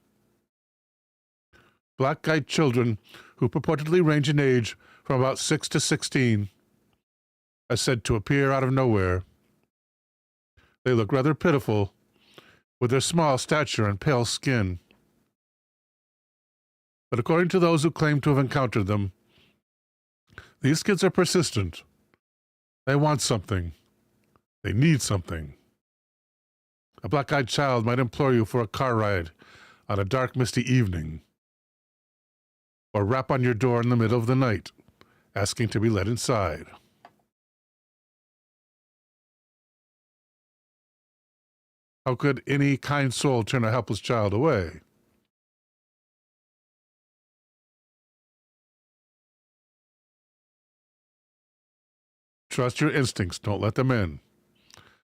Black-eyed children who purportedly range in age from about 6 to 16 are said to appear out of nowhere. They look rather pitiful with their small stature and pale skin. But according to those who claim to have encountered them, these kids are persistent. They want something. They need something. A black-eyed child might implore you for a car ride on a dark, misty evening, or rap on your door in the middle of the night, asking to be let inside. How could any kind soul turn a helpless child away? Trust your instincts. Don't let them in.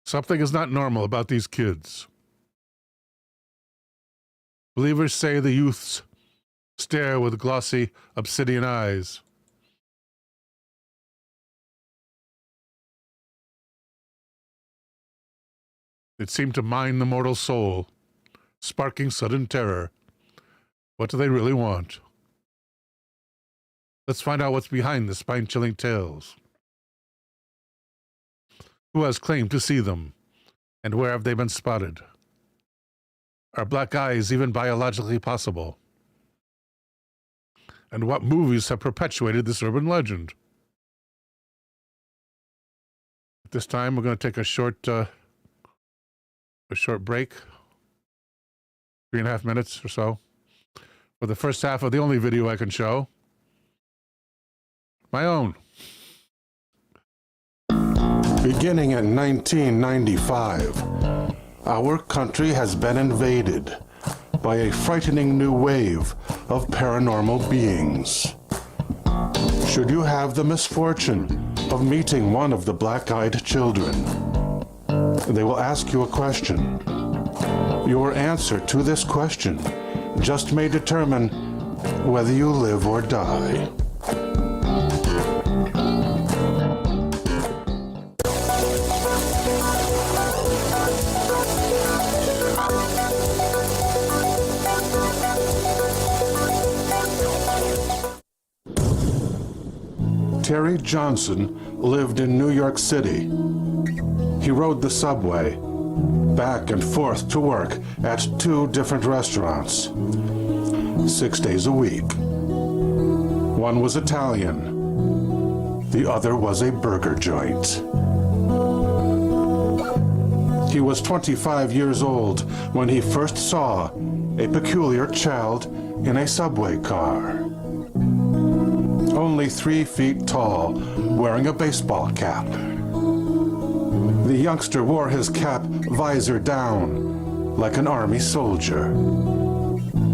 Something is not normal about these kids. Believers say the youths stare with glossy obsidian eyes. It seemed to mine the mortal soul, sparking sudden terror. What do they really want? Let's find out what's behind the spine-chilling tales. Who has claimed to see them, and where have they been spotted? Are black eyes even biologically possible? And what movies have perpetuated this urban legend? At this time, we're going to take a short break, 3.5 minutes or so, for the first half of the only video I can show, my own. Beginning in 1995, our country has been invaded by a frightening new wave of paranormal beings. Should you have the misfortune of meeting one of the black-eyed children, they will ask you a question. Your answer to this question just may determine whether you live or die. Terry Johnson lived in New York City. He rode the subway back and forth to work at 2 different restaurants, 6 days a week. One was Italian, the other was a burger joint. He was 25 years old when he first saw a peculiar child in a subway car. Only 3 feet tall, wearing a baseball cap. The youngster wore his cap visor down, like an army soldier.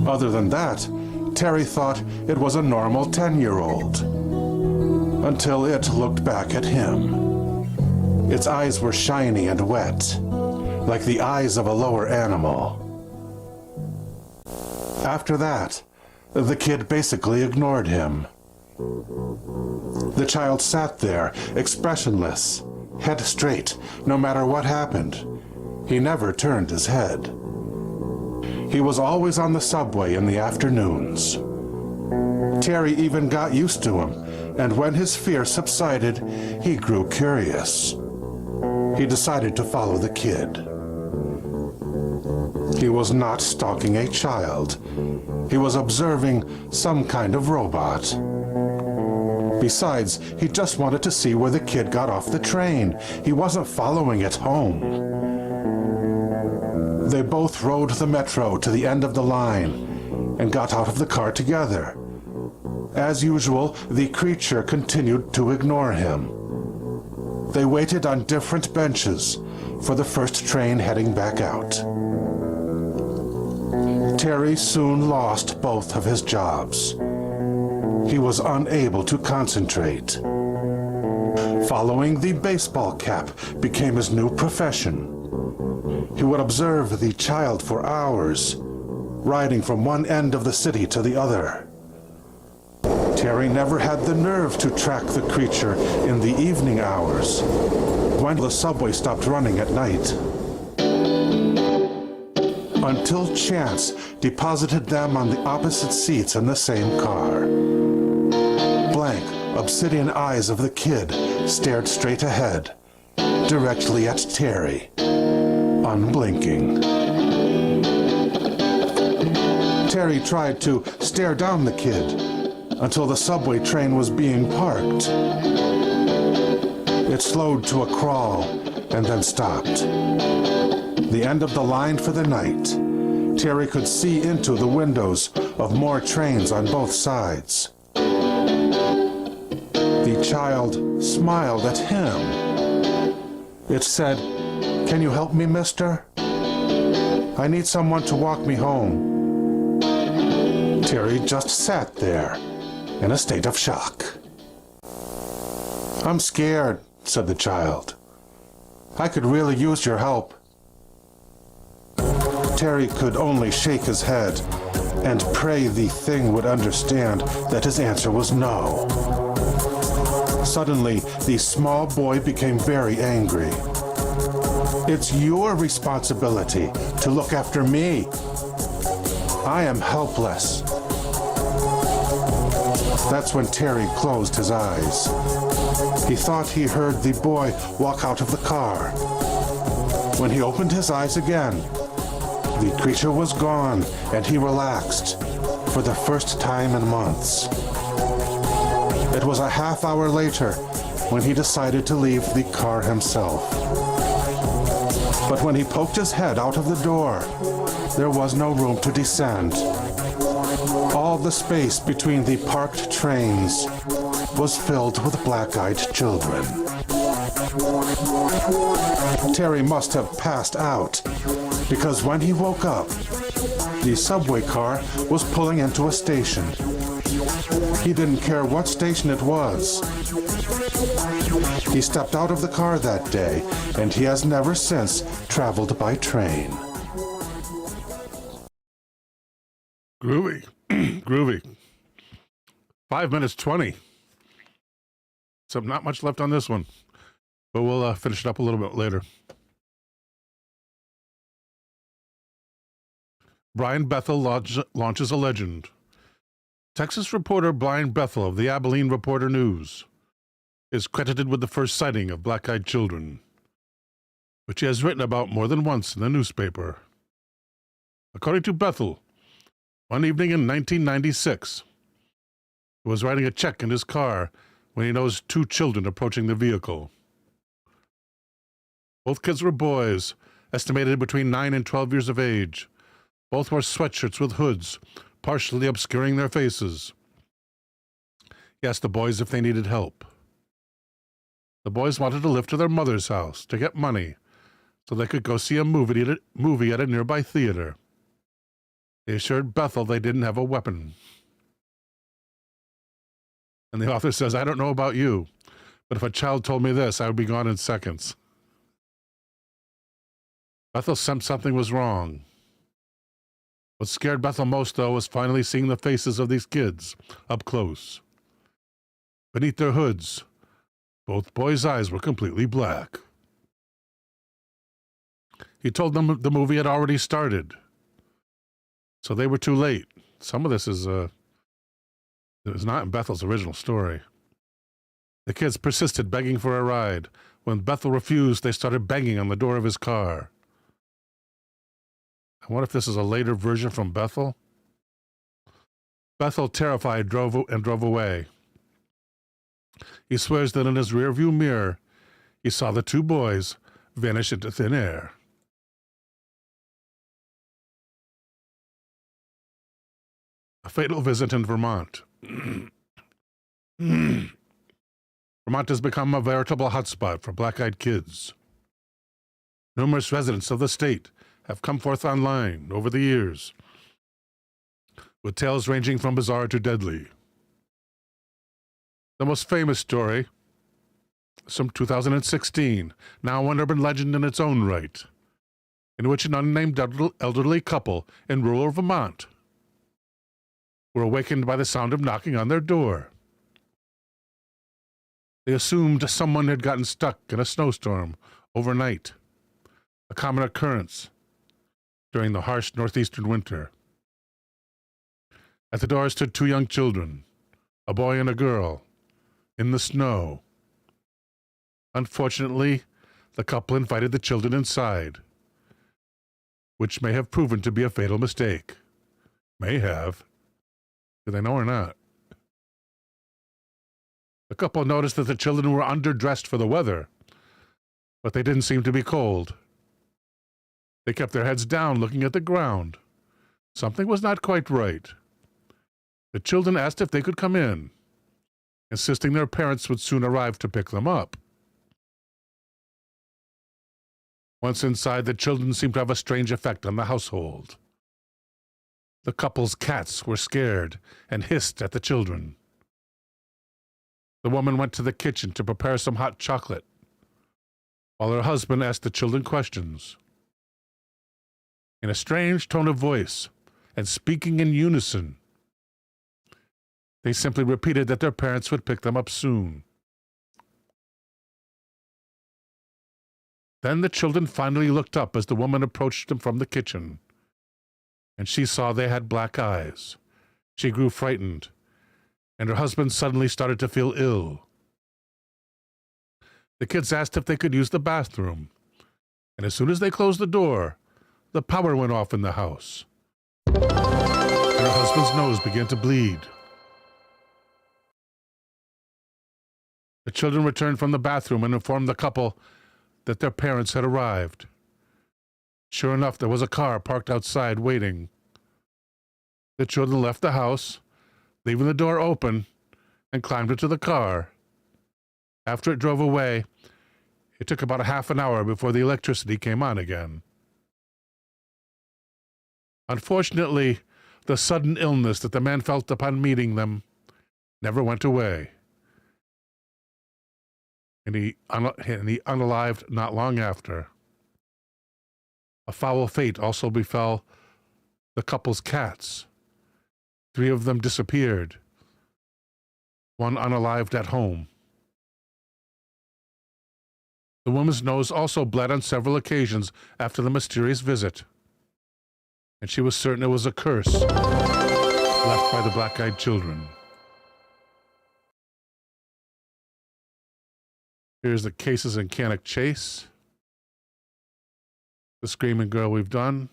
Other than that, Terry thought it was a normal 10-year-old, until it looked back at him. Its eyes were shiny and wet, like the eyes of a lower animal. After that, the kid basically ignored him. The child sat there, expressionless, head straight, no matter what happened. He never turned his head. He was always on the subway in the afternoons. Terry even got used to him, and when his fear subsided, he grew curious. He decided to follow the kid. He was not stalking a child. He was observing some kind of robot. Besides, he just wanted to see where the kid got off the train. He wasn't following it home. They both rode the metro to the end of the line and got out of the car together. As usual, the creature continued to ignore him. They waited on different benches for the first train heading back out. Terry soon lost both of his jobs. He was unable to concentrate. Following the baseball cap became his new profession. He would observe the child for hours, riding from one end of the city to the other. Terry never had the nerve to track the creature in the evening hours, when the subway stopped running at night. Until chance deposited them on the opposite seats in the same car. Blank, obsidian eyes of the kid stared straight ahead, directly at Terry, unblinking. Terry tried to stare down the kid until the subway train was being parked. It slowed to a crawl and then stopped. The end of the line for the night. Terry could see into the windows of more trains on both sides. The child smiled at him. It said, "Can you help me, mister? I need someone to walk me home." Terry just sat there in a state of shock. "I'm scared," said the child. "I could really use your help." Terry could only shake his head and pray the thing would understand that his answer was no. Suddenly, the small boy became very angry. "It's your responsibility to look after me. I am helpless." That's when Terry closed his eyes. He thought he heard the boy walk out of the car. When he opened his eyes again, the creature was gone, and he relaxed for the first time in months. It was a half hour later when he decided to leave the car himself. But when he poked his head out of the door, there was no room to descend. All the space between the parked trains was filled with black-eyed children. Terry must have passed out, because when he woke up, the subway car was pulling into a station. He didn't care what station it was. He stepped out of the car that day, and he has never since traveled by train. Groovy. Groovy. 5 minutes 20. So not much left on this one, but we'll finish it up a little bit later. Brian Bethel launches a legend. Texas reporter Brian Bethel of the Abilene Reporter News is credited with the first sighting of black-eyed children, which he has written about more than once in the newspaper. According to Bethel, one evening in 1996, he was writing a check in his car when he noticed two children approaching the vehicle. Both kids were boys, estimated between 9 and 12 years of age. Both wore sweatshirts with hoods, partially obscuring their faces. He asked the boys if they needed help. The boys wanted to lift to their mother's house to get money so they could go see a movie at a nearby theater. They assured Bethel they didn't have a weapon. And the author says, "I don't know about you, but if a child told me this, I would be gone in seconds." Bethel sensed something was wrong. What scared Bethel most, though, was finally seeing the faces of these kids up close. Beneath their hoods, both boys' eyes were completely black. He told them the movie had already started, so they were too late. Some of this is not in Bethel's original story. The kids persisted, begging for a ride. When Bethel refused, they started banging on the door of his car. I wonder if this is a later version from Bethel. Bethel, terrified, drove away. He swears that in his rearview mirror, he saw the two boys vanish into thin air. A fatal visit in Vermont. Vermont has become a veritable hotspot for black-eyed kids. Numerous residents of the state have come forth online over the years, with tales ranging from bizarre to deadly. The most famous story is from 2016, now an urban legend in its own right, in which an unnamed elderly couple in rural Vermont were awakened by the sound of knocking on their door. They assumed someone had gotten stuck in a snowstorm overnight, a common occurrence during the harsh northeastern winter. At the door stood two young children, a boy and a girl, in the snow. Unfortunately, the couple invited the children inside, which may have proven to be a fatal mistake. May have. Do they know or not? The couple noticed that the children were underdressed for the weather, but they didn't seem to be cold. They kept their heads down, looking at the ground. Something was not quite right. The children asked if they could come in, insisting their parents would soon arrive to pick them up. Once inside, the children seemed to have a strange effect on the household. The couple's cats were scared and hissed at the children. The woman went to the kitchen to prepare some hot chocolate, while her husband asked the children questions. In a strange tone of voice, and speaking in unison, they simply repeated that their parents would pick them up soon. Then the children finally looked up as the woman approached them from the kitchen, and she saw they had black eyes. She grew frightened, and her husband suddenly started to feel ill. The kids asked if they could use the bathroom, and as soon as they closed the door, the power went off in the house, and her husband's nose began to bleed. The children returned from the bathroom and informed the couple that their parents had arrived. Sure enough, there was a car parked outside waiting. The children left the house, leaving the door open, and climbed into the car. After it drove away, it took about a half an hour before the electricity came on again. Unfortunately, the sudden illness that the man felt upon meeting them never went away, and he unalived not long after. A foul fate also befell the couple's cats. 3 of them disappeared, one unalived at home. The woman's nose also bled on several occasions after the mysterious visit, and she was certain it was a curse left by the black-eyed children. Here's the cases in Cannock Chase. The Screaming Girl we've done.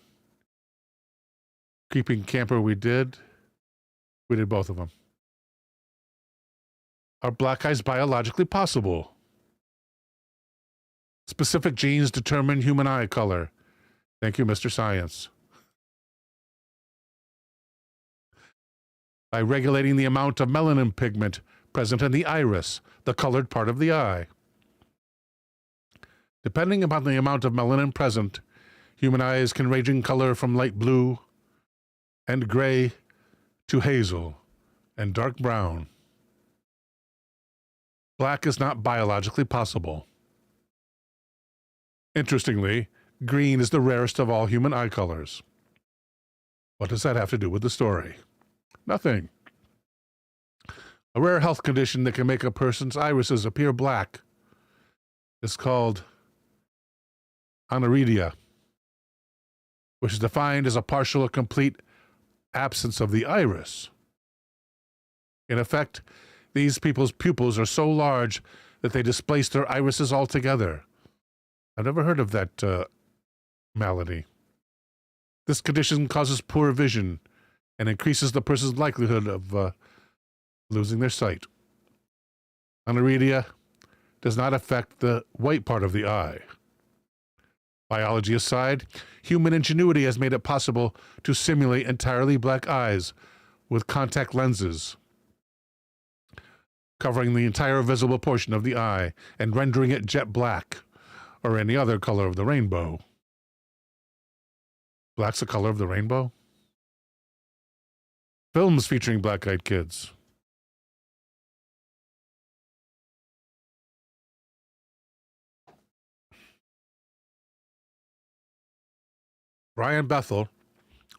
Creeping Camper we did. We did both of them. Are black eyes biologically possible? Specific genes determine human eye color. Thank you, Mr. Science. By regulating the amount of melanin pigment present in the iris, the colored part of the eye. Depending upon the amount of melanin present, human eyes can range in color from light blue and gray to hazel and dark brown. Black is not biologically possible. Interestingly, green is the rarest of all human eye colors. What does that have to do with the story? Nothing. A rare health condition that can make a person's irises appear black is called aniridia, which is defined as a partial or complete absence of the iris. In effect, these people's pupils are so large that they displace their irises altogether. I've never heard of that malady. This condition causes poor vision and increases the person's likelihood of losing their sight. Aniridia does not affect the white part of the eye. Biology aside, human ingenuity has made it possible to simulate entirely black eyes with contact lenses, covering the entire visible portion of the eye and rendering it jet black or any other color of the rainbow. Black's the color of the rainbow? Films featuring black-eyed kids. Brian Bethel,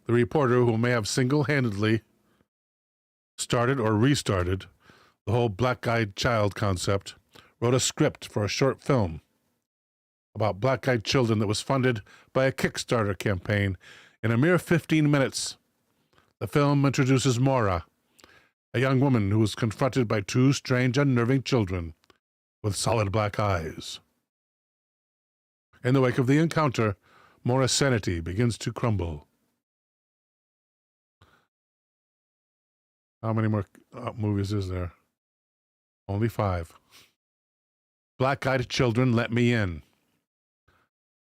the reporter who may have single-handedly started or restarted the whole black-eyed child concept, wrote a script for a short film about black-eyed children that was funded by a Kickstarter campaign. In a mere 15 minutes, the film introduces Maura, a young woman who is confronted by 2 strange, unnerving children with solid black eyes. In the wake of the encounter, Maura's sanity begins to crumble. How many more movies is there? Only 5. Black-Eyed Children, Let Me In.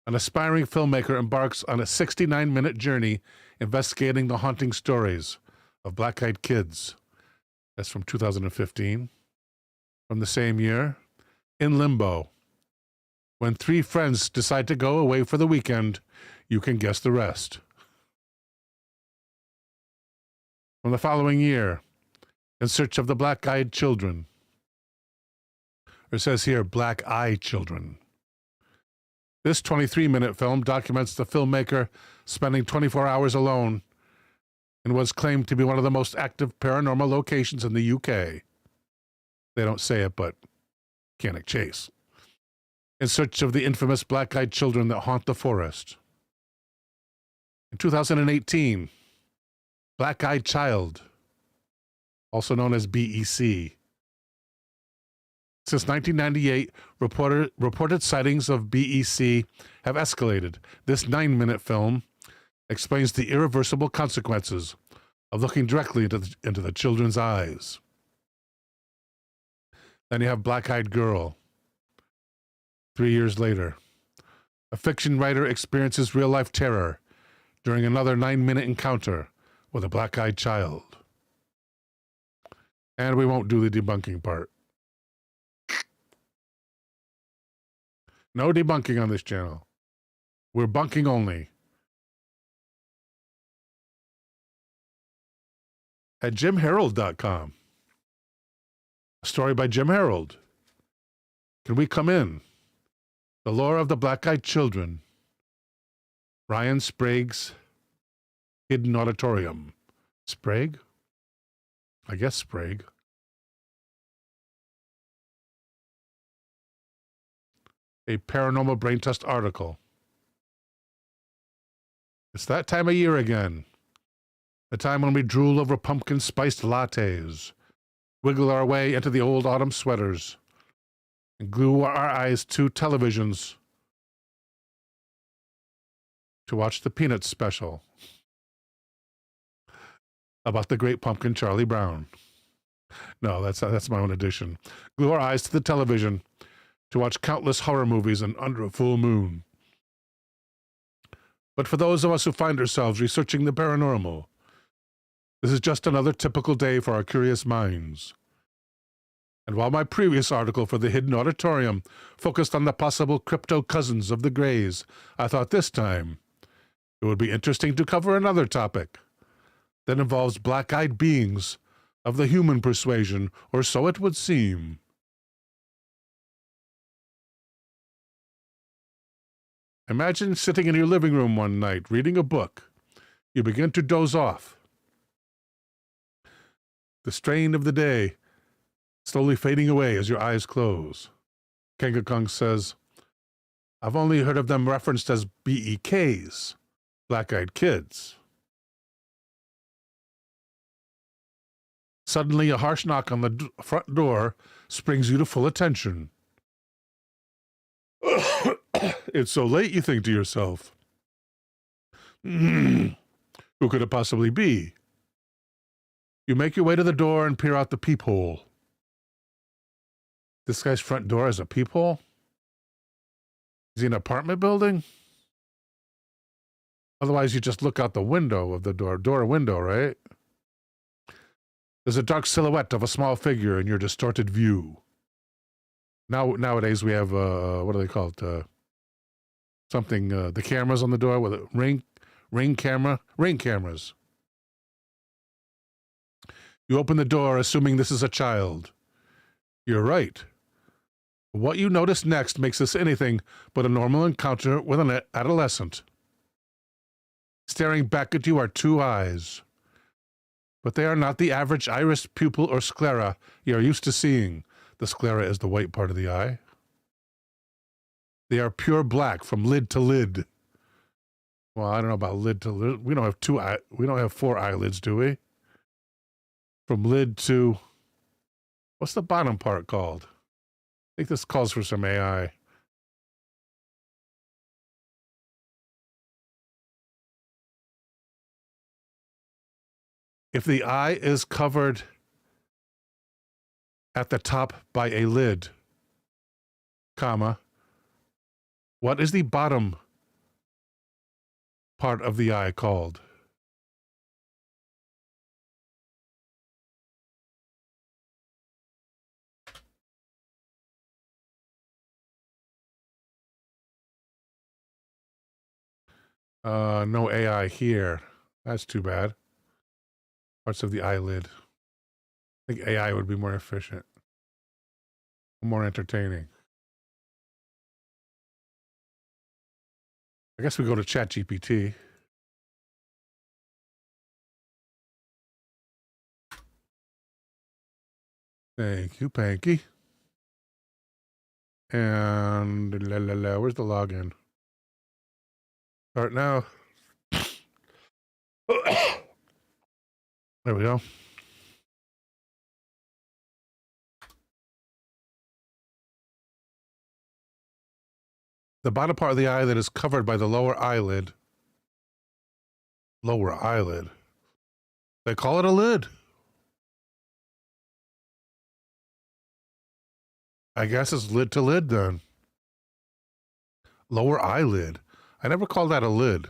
An aspiring filmmaker embarks on a 69-minute journey investigating the haunting stories of black-eyed kids. That's from 2015. From the same year, In Limbo. When 3 friends decide to go away for the weekend, you can guess the rest. From the following year, In Search of the Black-Eyed Children. It says here, Black-Eye Children. This 23-minute film documents the filmmaker spending 24 hours alone in what's claimed to be one of the most active paranormal locations in the UK. They don't say it, but Cannock Chase. In search of the infamous black-eyed children that haunt the forest. In 2018, Black-Eyed Child, also known as BEC. Since 1998, reported sightings of BEC have escalated. This 9-minute film explains the irreversible consequences of looking directly into the children's eyes. Then you have Black-Eyed Girl. 3 years later, a fiction writer experiences real-life terror during another 9-minute encounter with a black-eyed child. And we won't do the debunking part. No debunking on this channel. We're bunking only. At jimharold.com. A story by Jim Harold. Can we come in? The Lore of the Black-Eyed Children. Ryan Sprague's Hidden Auditorium. Sprague? I guess Sprague. A Paranormal Brain Test article. It's that time of year again. The time when we drool over pumpkin-spiced lattes, wiggle our way into the old autumn sweaters, and glue our eyes to televisions to watch the Peanuts special about the great pumpkin Charlie Brown. No, that's my own addition. Glue our eyes to the television to watch countless horror movies and under a full moon. But for those of us who find ourselves researching the paranormal, this is just another typical day for our curious minds. And while my previous article for the Hidden Auditorium focused on the possible crypto-cousins of the Greys, I thought this time it would be interesting to cover another topic that involves black-eyed beings of the human persuasion, or so it would seem. Imagine sitting in your living room one night, reading a book. You begin to doze off. The strain of the day slowly fading away as your eyes close. Kangakong says, I've only heard of them referenced as BEKs, black-eyed kids. Suddenly, a harsh knock on the front door springs you to full attention. It's so late, you think to yourself. Who could it possibly be? You make your way to the door and peer out the peephole. This guy's front door has a peephole? Is he in an apartment building? Otherwise, you just look out the window of the door window, right? There's a dark silhouette of a small figure in your distorted view. Nowadays, we have, what do they call it? The cameras on the door with a ring cameras. You open the door, assuming this is a child. You're right. What you notice next makes this anything but a normal encounter with an adolescent. Staring back at you are 2 eyes. But they are not the average iris, pupil, or sclera you are used to seeing. The sclera is the white part of the eye. They are pure black from lid to lid. Well, I don't know about lid to lid. We don't have 4 eyelids, do we? From lid to, what's the bottom part called? I think this calls for some AI. If the eye is covered at the top by a lid, comma, what is the bottom part of the eye called? No AI here. That's too bad. Parts of the eyelid. I think AI would be more efficient. More entertaining. I guess we go to ChatGPT. Thank you, Panky. And where's the login? Start now. There we go. The bottom part of the eye that is covered by the lower eyelid. Lower eyelid. They call it a lid. I guess it's lid to lid then. Lower eyelid. I never called that a lid.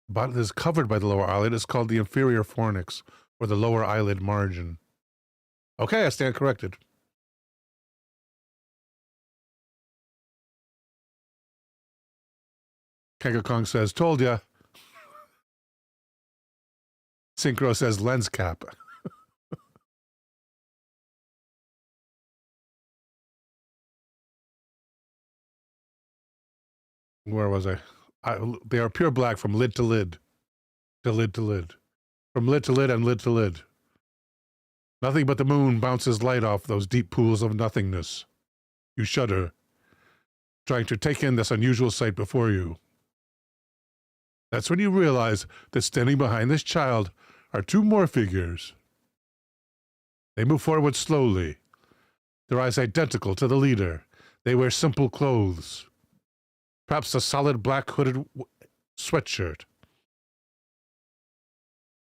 But is covered by the lower eyelid is called the inferior fornix, or the lower eyelid margin. Okay, I stand corrected. Kanka Kong says, told ya. Synchro says, lens cap. Where was I? They are pure black from lid to lid. To lid to lid. From lid to lid and lid to lid. Nothing but the moon bounces light off those deep pools of nothingness. You shudder, trying to take in this unusual sight before you. That's when you realize that standing behind this child are two more figures. They move forward slowly, their eyes identical to the leader. They wear simple clothes, perhaps a solid black hooded sweatshirt.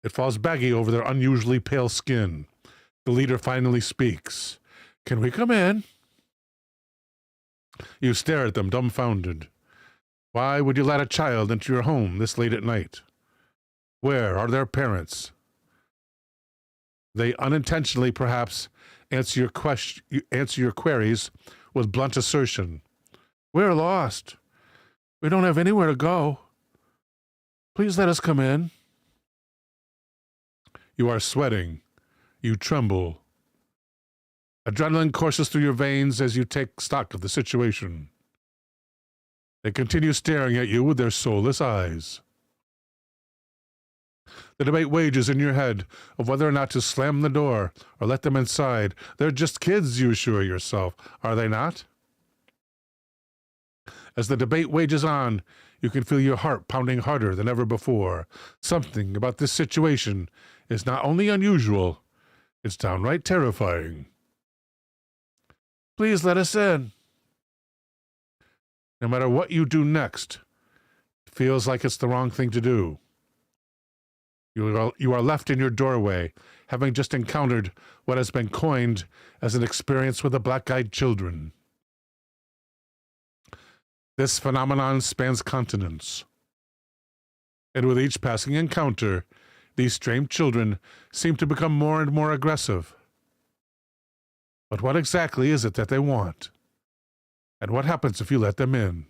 It falls baggy over their unusually pale skin. The leader finally speaks. Can we come in? You stare at them, dumbfounded. Why would you let a child into your home this late at night? Where are their parents? They unintentionally, perhaps, answer your queries with blunt assertion. We're lost. We don't have anywhere to go. Please let us come in. You are sweating. You tremble. Adrenaline courses through your veins as you take stock of the situation. They continue staring at you with their soulless eyes. The debate wages in your head of whether or not to slam the door or let them inside. They're just kids, you assure yourself, are they not? As the debate wages on, you can feel your heart pounding harder than ever before. Something about this situation is not only unusual, it's downright terrifying. Please let us in. No matter what you do next, it feels like it's the wrong thing to do. You are left in your doorway, having just encountered what has been coined as an experience with the black-eyed children. This phenomenon spans continents. And with each passing encounter, these strange children seem to become more and more aggressive. But what exactly is it that they want? And what happens if you let them in?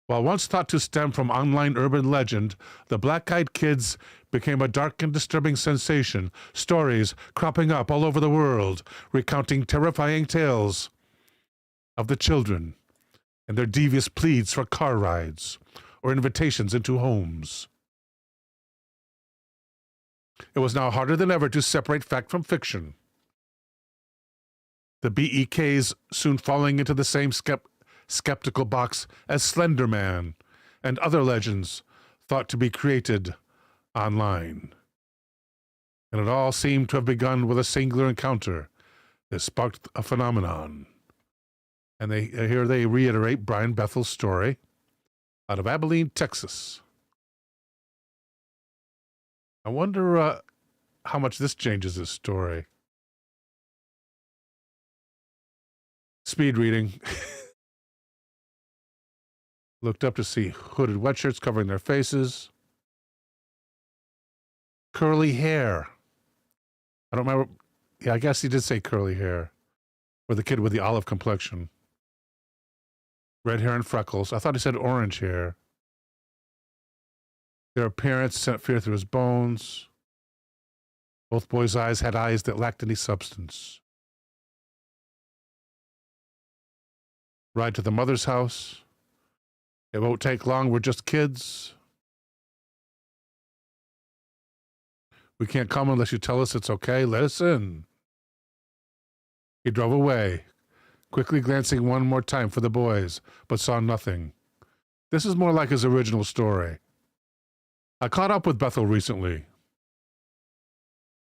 While once thought to stem from online urban legend, the black-eyed kids became a dark and disturbing sensation, stories cropping up all over the world, recounting terrifying tales of the children and their devious pleads for car rides or invitations into homes. It was now harder than ever to separate fact from fiction. The BEKs soon falling into the same skeptical box as Slender Man and other legends thought to be created online. And it all seemed to have begun with a singular encounter that sparked a phenomenon. And here they reiterate Brian Bethel's story. out of Abilene, Texas. I wonder how much this changes his story. Speed reading. Looked up to see hooded wet shirts covering their faces. Curly hair. I don't remember. Yeah, I guess he did say curly hair. For the kid with the olive complexion. Red hair and freckles. I thought he said orange hair. Their appearance sent fear through his bones. Both boys' eyes had eyes that lacked any substance. Ride to the mother's house. It won't take long. We're just kids. We can't come unless you tell us it's okay. Let us in. He drove away, quickly glancing one more time for the boys, but saw nothing. This is more like his original story. I caught up with Bethel recently,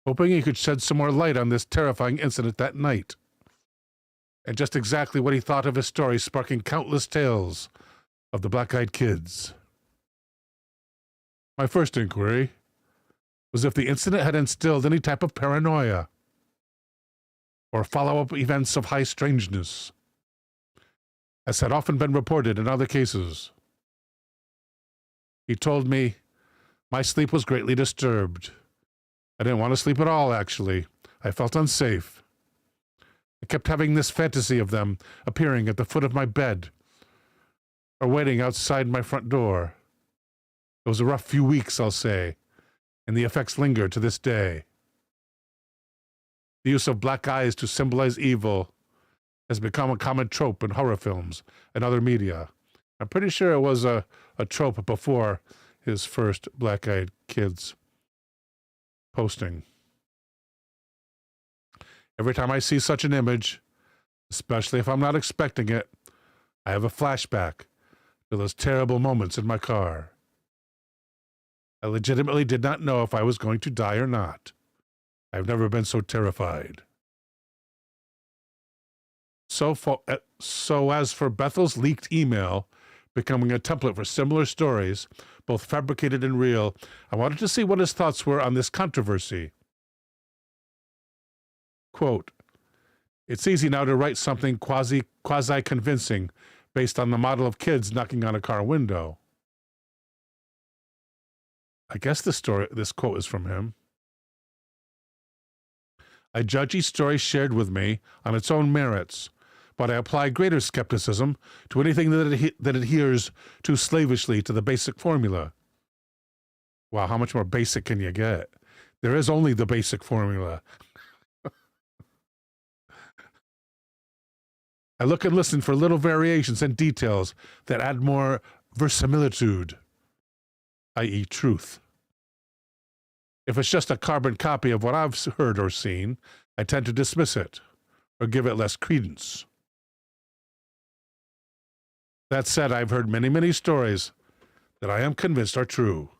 hoping he could shed some more light on this terrifying incident that night, and just exactly what he thought of his story, sparking countless tales of the black-eyed kids. My first inquiry was if the incident had instilled any type of paranoia or follow-up events of high strangeness, as had often been reported in other cases. He told me my sleep was greatly disturbed. I didn't want to sleep at all, actually. I felt unsafe. I kept having this fantasy of them appearing at the foot of my bed or waiting outside my front door. It was a rough few weeks, I'll say, and the effects linger to this day. The use of black eyes to symbolize evil has become a common trope in horror films and other media. I'm pretty sure it was a trope before his first Black-Eyed Kids posting. Every time I see such an image, especially if I'm not expecting it, I have a flashback to those terrible moments in my car. I legitimately did not know if I was going to die or not. I've never been so terrified. So as for Bethel's leaked email becoming a template for similar stories, both fabricated and real, I wanted to see what his thoughts were on this controversy. Quote, "It's easy now to write something quasi-convincing based on the model of kids knocking on a car window." I guess this quote is from him. "I judge each story shared with me on its own merits, but I apply greater skepticism to anything that adheres too slavishly to the basic formula." Wow, how much more basic can you get? There is only the basic formula. I look and listen for little variations and details that add more verisimilitude, i.e. truth. If it's just a carbon copy of what I've heard or seen, I tend to dismiss it or give it less credence. That said, I've heard many, many stories that I am convinced are true.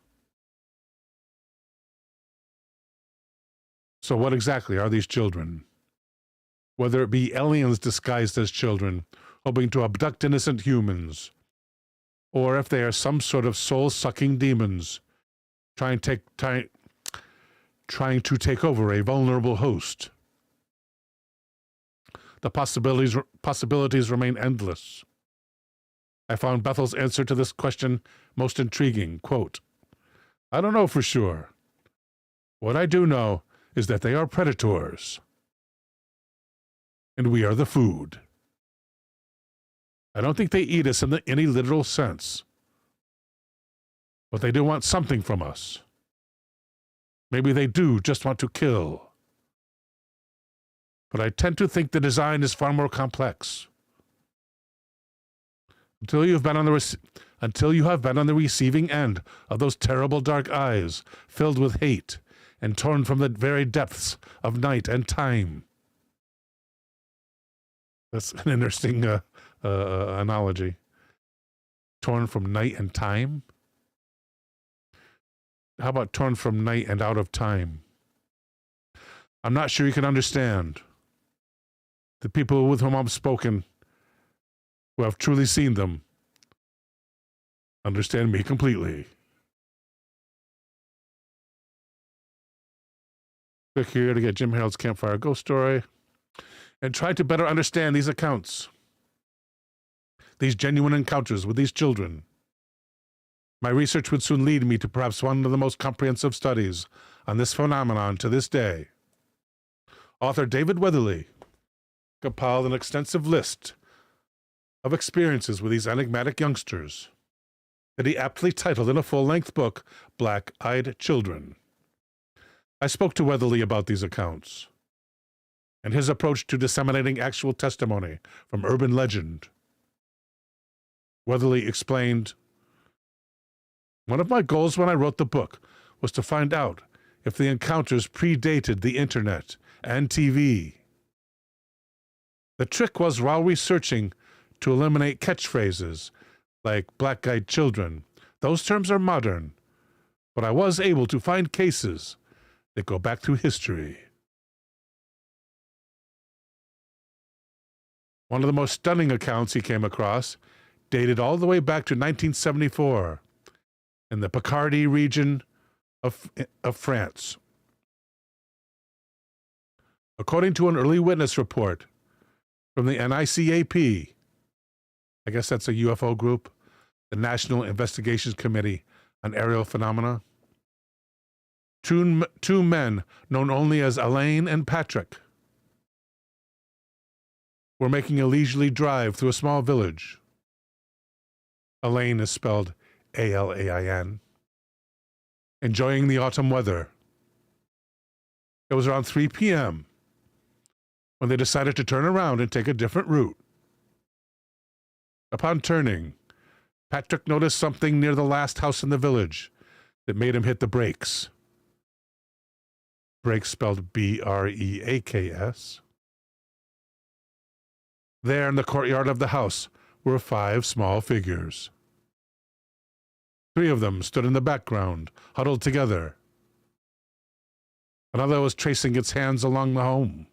So what exactly are these children? Whether it be aliens disguised as children, hoping to abduct innocent humans, or if they are some sort of soul-sucking demons trying to take over a vulnerable host. The possibilities remain endless. I found Bethel's answer to this question most intriguing. Quote, "I don't know for sure. What I do know is that they are predators, and we are the food. I don't think they eat us in any literal sense, but they do want something from us. Maybe they do just want to kill. But I tend to think the design is far more complex. Until you have been on the receiving end of those terrible dark eyes filled with hate and torn from the very depths of night and time." That's an interesting analogy. Torn from night and time? How about torn from night and out of time? I'm not sure you can understand. The people with whom I've spoken, who have truly seen them, understand me completely. Click here to get Jim Harold's Campfire Ghost Story and try to better understand these accounts, these genuine encounters with these children. My research would soon lead me to perhaps one of the most comprehensive studies on this phenomenon to this day. Author David Weatherly compiled an extensive list of experiences with these enigmatic youngsters that he aptly titled in a full-length book, Black-Eyed Children. I spoke to Weatherly about these accounts and his approach to disseminating actual testimony from urban legend. Weatherly explained, "One of my goals when I wrote the book was to find out if the encounters predated the internet and TV. The trick was, while researching, to eliminate catchphrases like black-eyed children. Those terms are modern, but I was able to find cases that go back through history." One of the most stunning accounts he came across dated all the way back to 1974 in the Picardy region of France. According to an early witness report from the NICAP, I guess that's a UFO group, the National Investigations Committee on Aerial Phenomena, two men known only as Elaine and Patrick were making a leisurely drive through a small village. Elaine is spelled A-L-A-I-N. Enjoying the autumn weather. It was around 3 p.m. when they decided to turn around and take a different route. Upon turning, Patrick noticed something near the last house in the village that made him hit the brakes. Brakes spelled B-R-E-A-K-S. There in the courtyard of the house were 5 small figures. 3 of them stood in the background, huddled together. Another was tracing its hands along the home.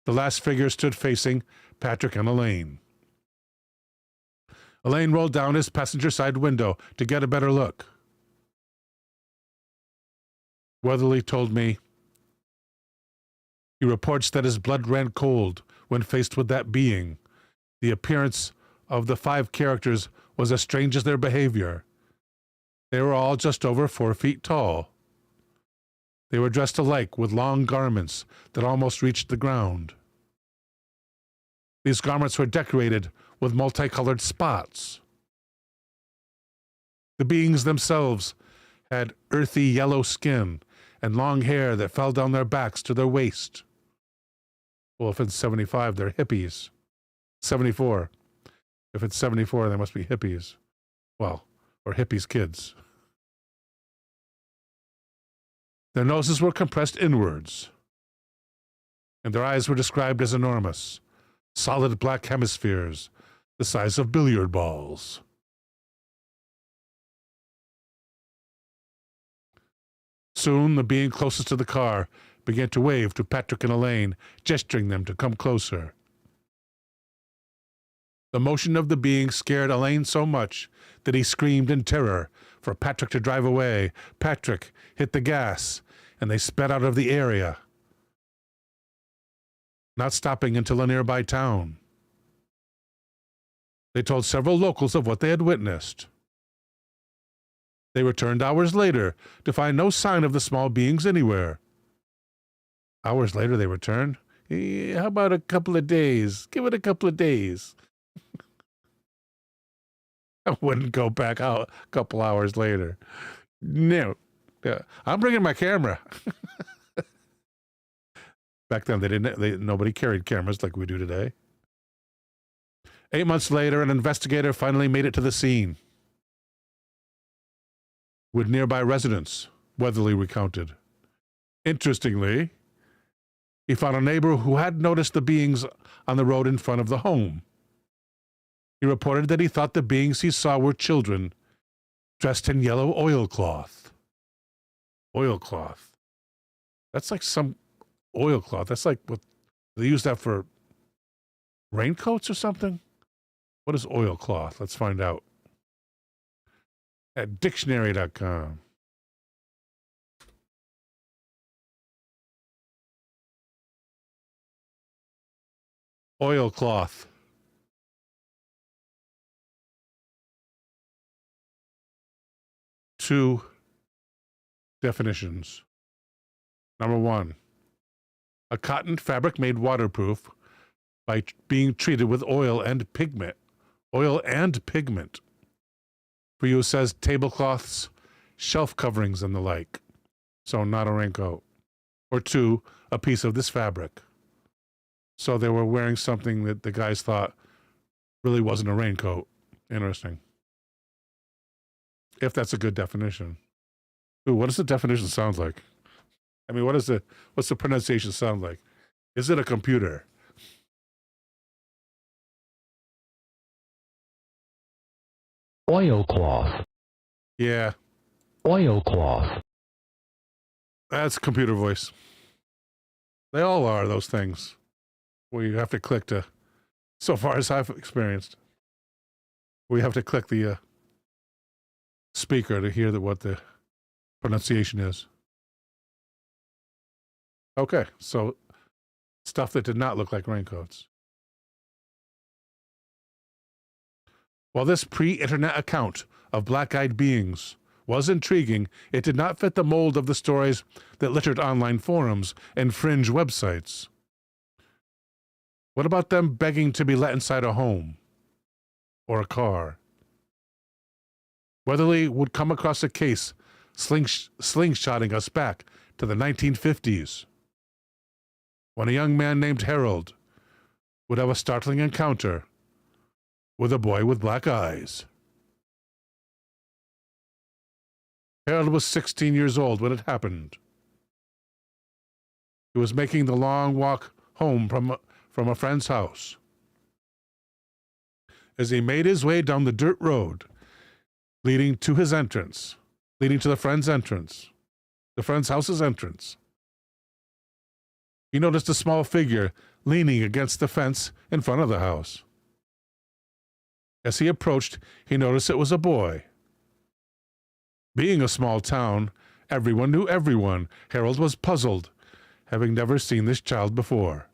The last figure stood facing Patrick and Elaine. Elaine rolled down his passenger side window to get a better look. Weatherly told me he reports that his blood ran cold when faced with that being. The appearance of the 5 characters was as strange as their behavior. They were all just over 4 feet tall. They were dressed alike with long garments that almost reached the ground. These garments were decorated with multicolored spots. The beings themselves had earthy yellow skin and long hair that fell down their backs to their waist. Well, if it's 75, they're hippies. 74. If it's 74, they must be hippies. Well, or hippies' kids. Their noses were compressed inwards, and their eyes were described as enormous, solid black hemispheres the size of billiard balls. Soon, the being closest to the car began to wave to Patrick and Elaine, gesturing them to come closer. The motion of the being scared Elaine so much that he screamed in terror for Patrick to drive away. Patrick hit the gas, and they sped out of the area, not stopping until a nearby town. They told several locals of what they had witnessed. They returned hours later to find no sign of the small beings anywhere. Hours later they returned. How about a couple of days? Give it a couple of days. I wouldn't go back out a couple hours later. No. I'm bringing my camera. Back then, nobody carried cameras like we do today. 8 months later, an investigator finally made it to the scene. With nearby residents, Weatherly recounted. Interestingly, he found a neighbor who had noticed the beings on the road in front of the home. He reported that he thought the beings he saw were children dressed in yellow oilcloth. Oilcloth. That's like some oilcloth. That's like what they use that for raincoats or something? What is oilcloth? Let's find out. at dictionary.com. Oilcloth. Two definitions. Number one, a cotton fabric made waterproof by being treated with oil and pigment. Oil and pigment. For use as tablecloths, shelf coverings, and the like. So not a raincoat. Or two, a piece of this fabric. So they were wearing something that the guys thought really wasn't a raincoat. Interesting. If that's a good definition. Ooh, what does the definition sound like? I mean, what's the pronunciation sound like? Is it a computer? Oilcloth. Yeah. Oilcloth. That's computer voice. They all are those things where you have to click to, so far as I've experienced, we have to click the speaker to hear what the pronunciation is. Okay, so stuff that did not look like raincoats. While this pre-internet account of black-eyed beings was intriguing, it did not fit the mold of the stories that littered online forums and fringe websites. What about them begging to be let inside a home or a car? Weatherly would come across a case slingshotting us back to the 1950s, when a young man named Harold would have a startling encounter with a boy with black eyes. Harold was 16 years old when it happened. He was making the long walk home from a friend's house. As he made his way down the dirt road leading to the friend's house's entrance, he noticed a small figure leaning against the fence in front of the house. As he approached, he noticed it was a boy. Being a small town, everyone knew everyone. Harold was puzzled, having never seen this child before.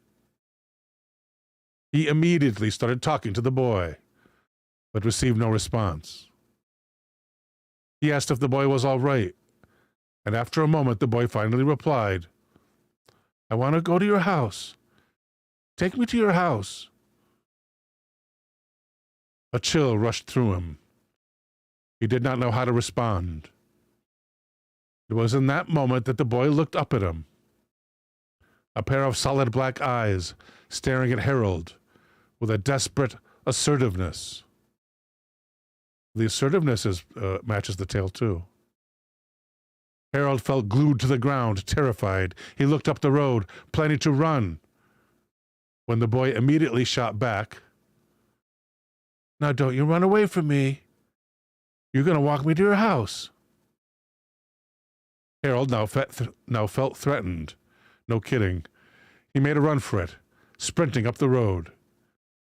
He immediately started talking to the boy, but received no response. He asked if the boy was all right, and after a moment the boy finally replied, "I want to go to your house. Take me to your house." A chill rushed through him. He did not know how to respond. It was in that moment that the boy looked up at him. A pair of solid black eyes staring at Harold with a desperate assertiveness. The assertiveness matches the tale too. Harold felt glued to the ground, terrified. He looked up the road, planning to run, when the boy immediately shot back, "Now don't you run away from me. You're going to walk me to your house." Harold now felt threatened. No kidding. He made a run for it, sprinting up the road.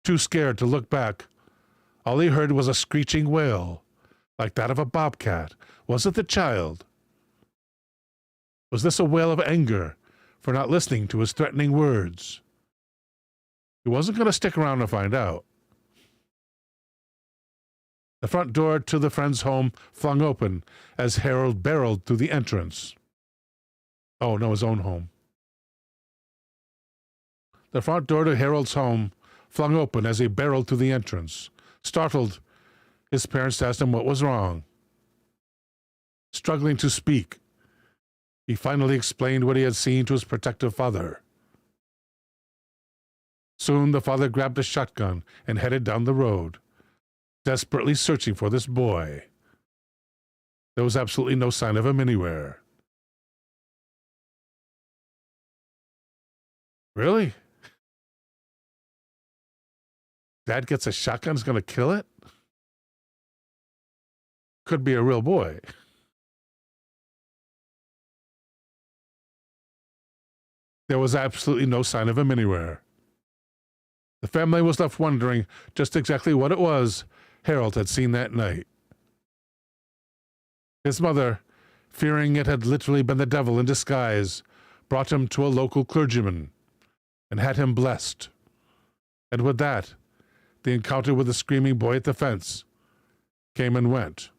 Too scared to look back, all he heard was a screeching wail, like that of a bobcat. Was it the child? Was this a wail of anger for not listening to his threatening words? He wasn't going to stick around to find out. The front door to the friend's home flung open as Harold barreled through the entrance. Oh, no, his own home. The front door to Harold's home flung open as he barreled through the entrance. Startled, his parents asked him what was wrong. Struggling to speak, he finally explained what he had seen to his protective father. Soon the father grabbed a shotgun and headed down the road, desperately searching for this boy. There was absolutely no sign of him anywhere. Really? Dad gets a shotgun, is going to kill it? Could be a real boy. There was absolutely no sign of him anywhere. The family was left wondering just exactly what it was Harold had seen that night. His mother, fearing it had literally been the devil in disguise, brought him to a local clergyman and had him blessed. And with that, the encounter with the screaming boy at the fence came and went.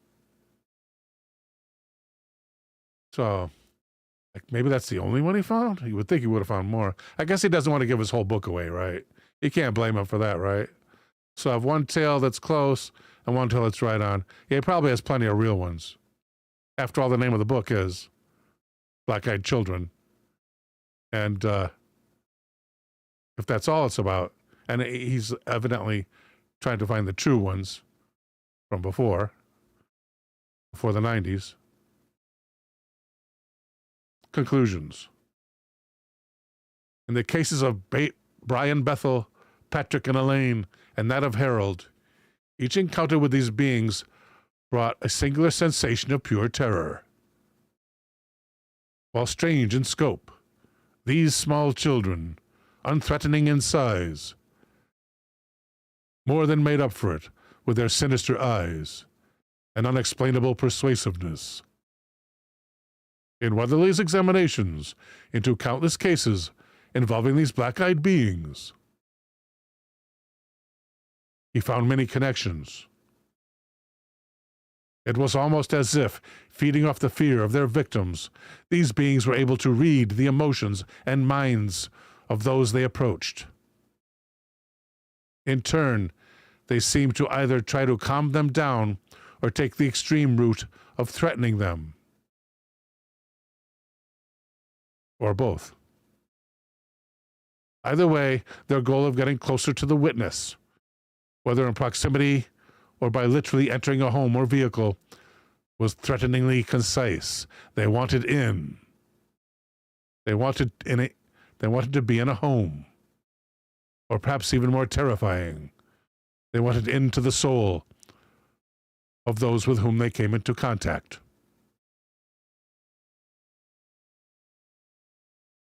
So, like, maybe that's the only one he found? You would think he would have found more. I guess he doesn't want to give his whole book away, right? You can't blame him for that, right? So I have one tale that's close and one tale that's right on. Yeah, he probably has plenty of real ones. After all, the name of the book is Black-Eyed Children. And if that's all it's about, and he's evidently trying to find the true ones from before the 90s. Conclusions. In the cases of Brian, Bethel, Patrick, and Elaine, and that of Harold, each encounter with these beings brought a singular sensation of pure terror. While strange in scope, these small children, unthreatening in size, more than made up for it with their sinister eyes and unexplainable persuasiveness. In Weatherly's examinations into countless cases involving these black-eyed beings, he found many connections. It was almost as if, feeding off the fear of their victims, these beings were able to read the emotions and minds of those they approached. In turn, they seemed to either try to calm them down or take the extreme route of threatening them. Or both. Either way, their goal of getting closer to the witness, whether in proximity or by literally entering a home or vehicle, was threateningly concise. They wanted in. They wanted to be in a home. Or perhaps even more terrifying, they wanted into the soul of those with whom they came into contact.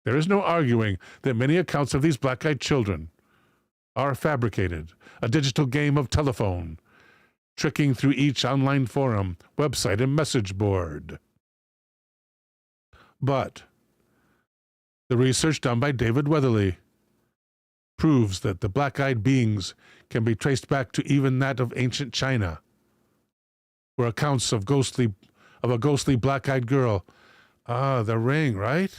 There is no arguing that many accounts of these black-eyed children are fabricated, a digital game of telephone, tricking through each online forum, website, and message board. But the research done by David Weatherly proves that the black-eyed beings can be traced back to even that of ancient China, where accounts of a ghostly black-eyed girl, the ring, right?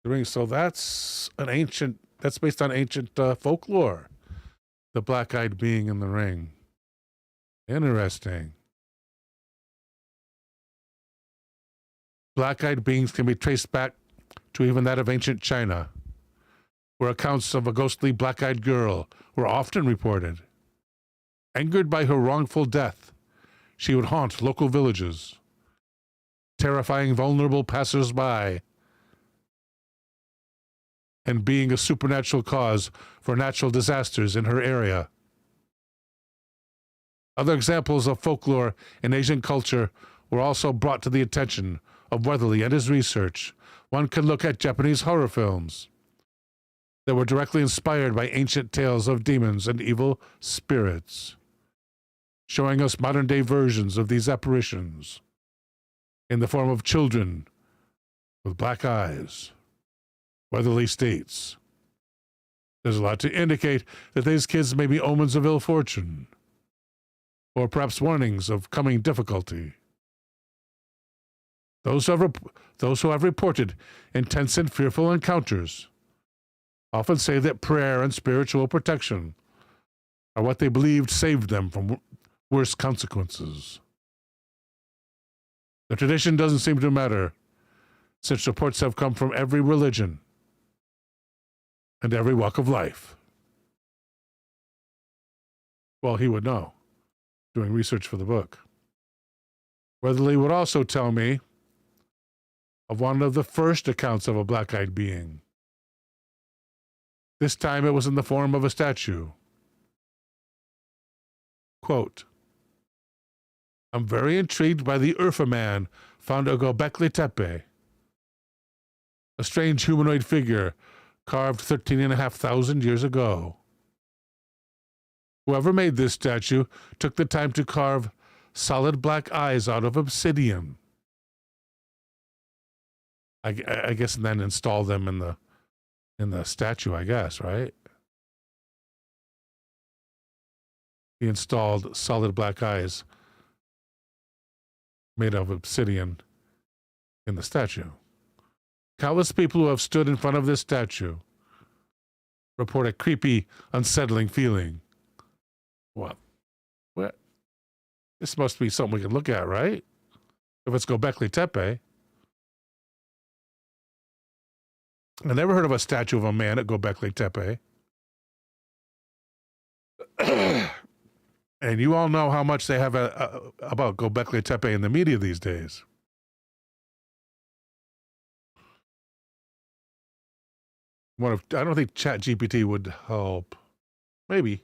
The ring. So that's based on ancient folklore. The black-eyed being in the ring. Interesting. Black-eyed beings can be traced back to even that of ancient China, where accounts of a ghostly black-eyed girl were often reported. Angered by her wrongful death, she would haunt local villages, terrifying vulnerable passers-by, and being a supernatural cause for natural disasters in her area. Other examples of folklore in Asian culture were also brought to the attention of Weatherly and his research. One can look at Japanese horror films that were directly inspired by ancient tales of demons and evil spirits, showing us modern-day versions of these apparitions in the form of children with black eyes. Weatherly states, there's a lot to indicate that these kids may be omens of ill fortune, or perhaps warnings of coming difficulty. Those who have reported intense and fearful encounters often say that prayer and spiritual protection are what they believed saved them from worse consequences. The tradition doesn't seem to matter, since reports have come from every religion and every walk of life. Well, he would know, doing research for the book. Weatherly would also tell me of one of the first accounts of a black-eyed being. This time it was in the form of a statue. Quote, I'm very intrigued by the Urfa man found at Göbekli Tepe, a strange humanoid figure carved 13,500 years ago. Whoever made this statue took the time to carve solid black eyes out of obsidian. I guess, and then install them in the statue, I guess, right? He installed solid black eyes made of obsidian in the statue. Countless people who have stood in front of this statue report a creepy, unsettling feeling. What? This must be something we can look at, right? If it's Göbekli Tepe. I never heard of a statue of a man at Göbekli Tepe. And you all know how much they have about Göbekli Tepe in the media these days. I don't think ChatGPT would help. Maybe.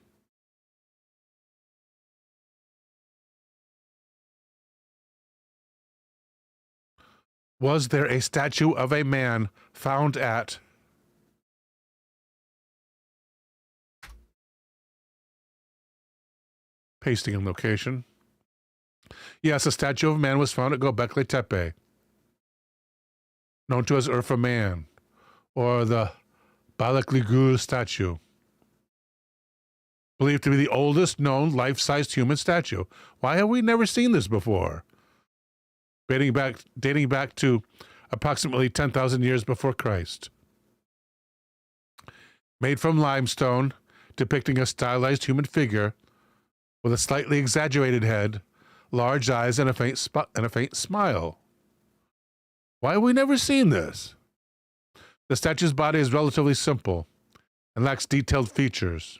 Was there a statue of a man found at pasting in location? Yes, a statue of a man was found at Göbekli Tepe, known to as Urfa Man, or the Balakligur statue, believed to be the oldest known life-sized human statue. Why have we never seen this before? Dating back to approximately 10,000 years before Christ. Made from limestone, depicting a stylized human figure with a slightly exaggerated head, large eyes, and a faint smile. Why have we never seen this? The statue's body is relatively simple and lacks detailed features.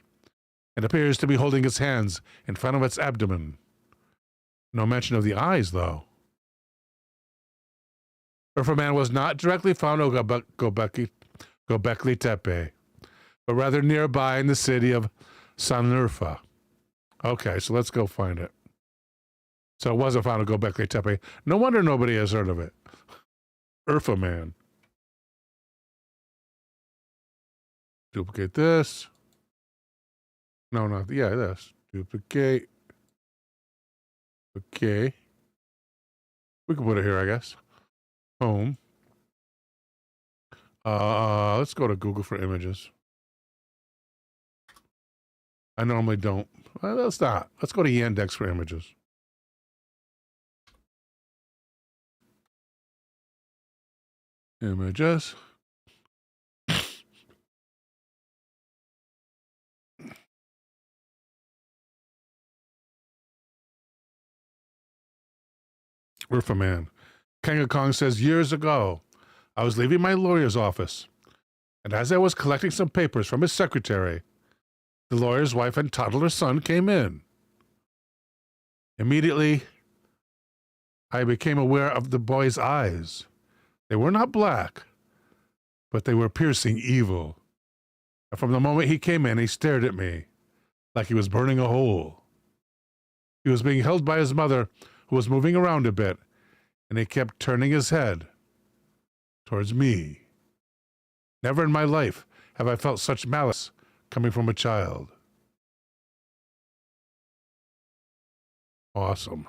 It appears to be holding its hands in front of its abdomen. No mention of the eyes, though. Urfa Man was not directly found at Göbekli Tepe, but rather nearby in the city of Sanliurfa. Okay, so let's go find it. So it wasn't found at Göbekli Tepe. No wonder nobody has heard of it. Urfa Man. Duplicate this. No, not this. Duplicate. Okay. We can put it here, I guess. Home. Let's go to Google for images. I normally don't. Well, let's not. Let's go to Yandex for images. Images. Urfa Man. Kanga Kong says, years ago, I was leaving my lawyer's office, and as I was collecting some papers from his secretary, the lawyer's wife and toddler son came in. Immediately, I became aware of the boy's eyes. They were not black, but they were piercing evil. And from the moment he came in, he stared at me like he was burning a hole. He was being held by his mother, who was moving around a bit, and he kept turning his head towards me. Never in my life have I felt such malice coming from a child. Awesome.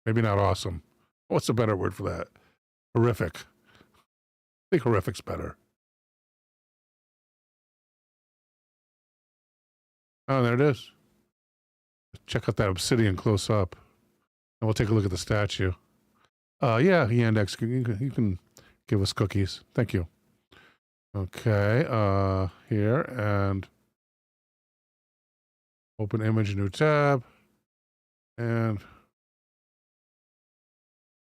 Maybe not awesome. What's a better word for that? Horrific. I think horrific's better. Oh, there it is. Check out that obsidian close up. And we'll take a look at the statue. Yeah, Yandex, you can give us cookies. Thank you. Okay, here, and open image, new tab. And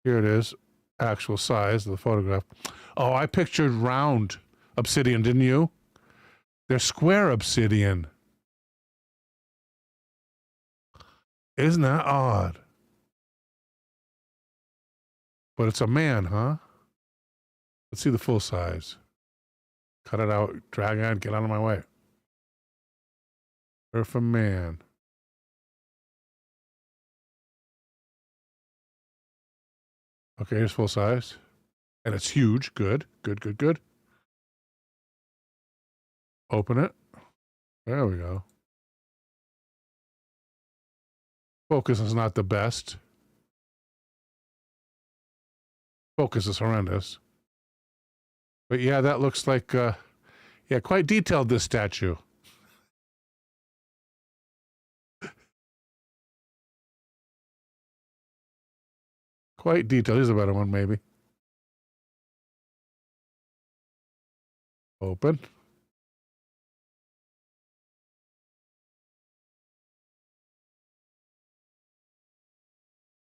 here it is, actual size of the photograph. Oh, I pictured round obsidian, didn't you? They're square obsidian. Isn't that odd? But it's a man, huh? Let's see the full size. Cut it out, drag on, get out of my way. Urfa Man. Okay, here's full size. And it's huge. Good, good, good, good. Open it. There we go. Focus is not the best. Focus is horrendous. But yeah, that looks like, yeah, quite detailed, this statue. Quite detailed. Here's a better one, maybe. Open.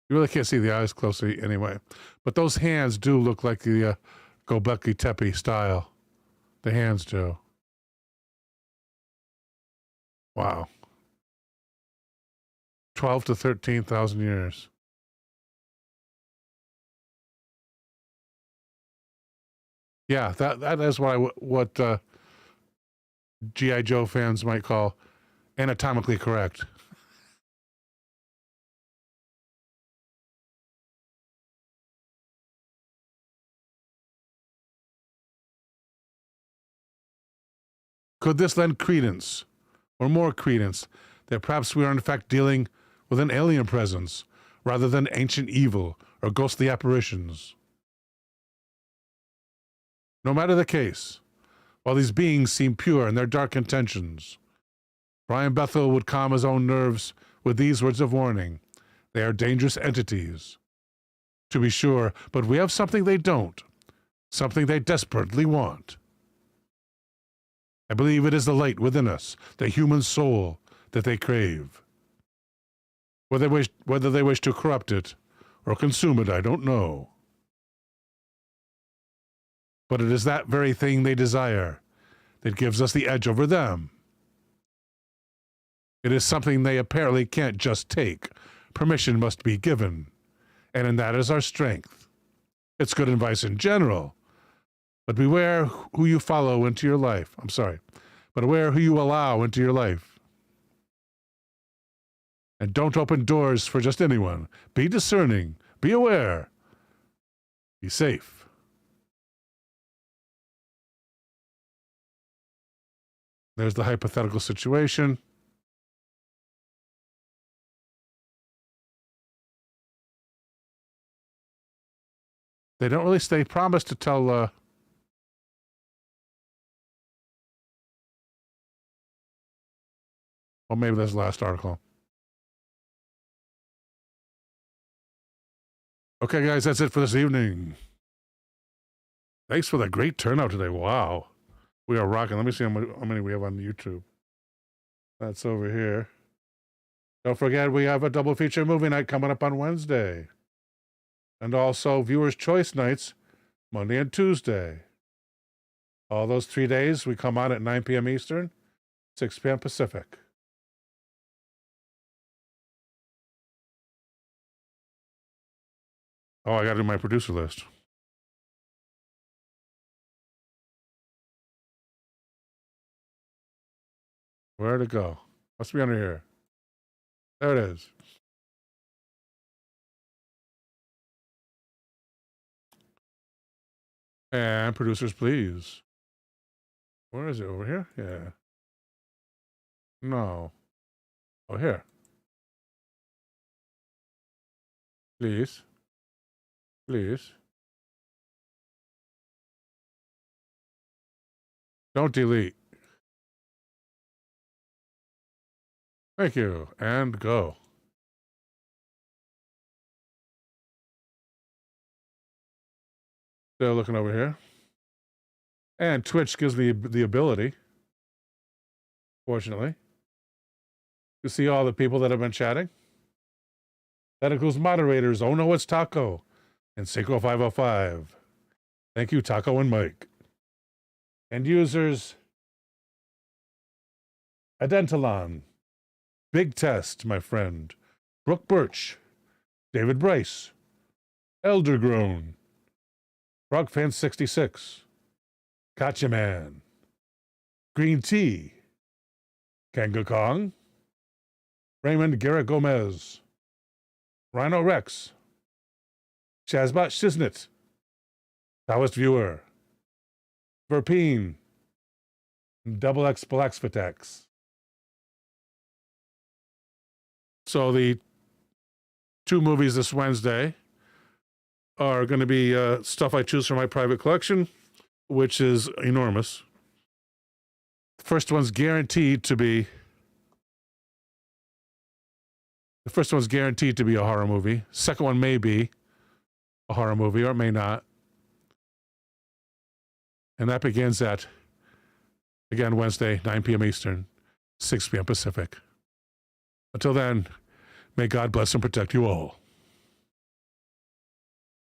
You really can't see the eyes closely anyway. But those hands do look like the Göbekli Tepe style. The hands do. Wow. 12 to 13,000 years. Yeah, that is what G.I. Joe fans might call anatomically correct. Could this lend credence, or more credence, that perhaps we are in fact dealing with an alien presence rather than ancient evil or ghostly apparitions? No matter the case, while these beings seem pure in their dark intentions, Brian Bethel would calm his own nerves with these words of warning. They are dangerous entities. To be sure, but we have something they don't, something they desperately want. I believe it is the light within us, the human soul, that they crave. Whether they wish to corrupt it or consume it, I don't know. But it is that very thing they desire that gives us the edge over them. It is something they apparently can't just take. Permission must be given, and in that is our strength. It's good advice in general, but beware who you follow into your life. But beware who you allow into your life. And don't open doors for just anyone. Be discerning. Be aware. Be safe. There's the hypothetical situation. They don't really stay promised to tell, well, maybe that's the last article. Okay, guys, that's it for this evening. Thanks for the great turnout today. Wow. We are rocking. Let me see how many we have on YouTube. That's over here. Don't forget, we have a double feature movie night coming up on Wednesday. And also Viewers' Choice nights, Monday and Tuesday. All those 3 days, we come on at 9 p.m. Eastern, 6 p.m. Pacific. Oh, I got to do my producer list. Where'd it go? Must be under here. There it is. And producers, please. Where is it? Over here? Yeah. No. Oh, here. Please. Please. Don't delete. Thank you. And go. Still looking over here. And Twitch gives me the ability, fortunately, to see all the people that have been chatting. That includes moderators, Oh No, It's Taco, and Seiko 505. Thank you, Taco and Mike. And users, Adentalon, Big Test, my friend, Brooke Birch, David Bryce, Eldergrown, Frogfan66, Gotcha Man, Green Tea, Kanga Kong, Raymond Garrett Gomez, Rhino Rex, Shazbot Shiznit, Taoist Viewer, Verpine, Double X Blacksfitex. So the 2 movies this Wednesday are going to be stuff I choose from my private collection, which is enormous. The first one's guaranteed to be a horror movie. Second one may be a horror movie, or it may not. And that begins at, again, Wednesday, 9 p.m. Eastern, 6 p.m. Pacific. Until then, may God bless and protect you all.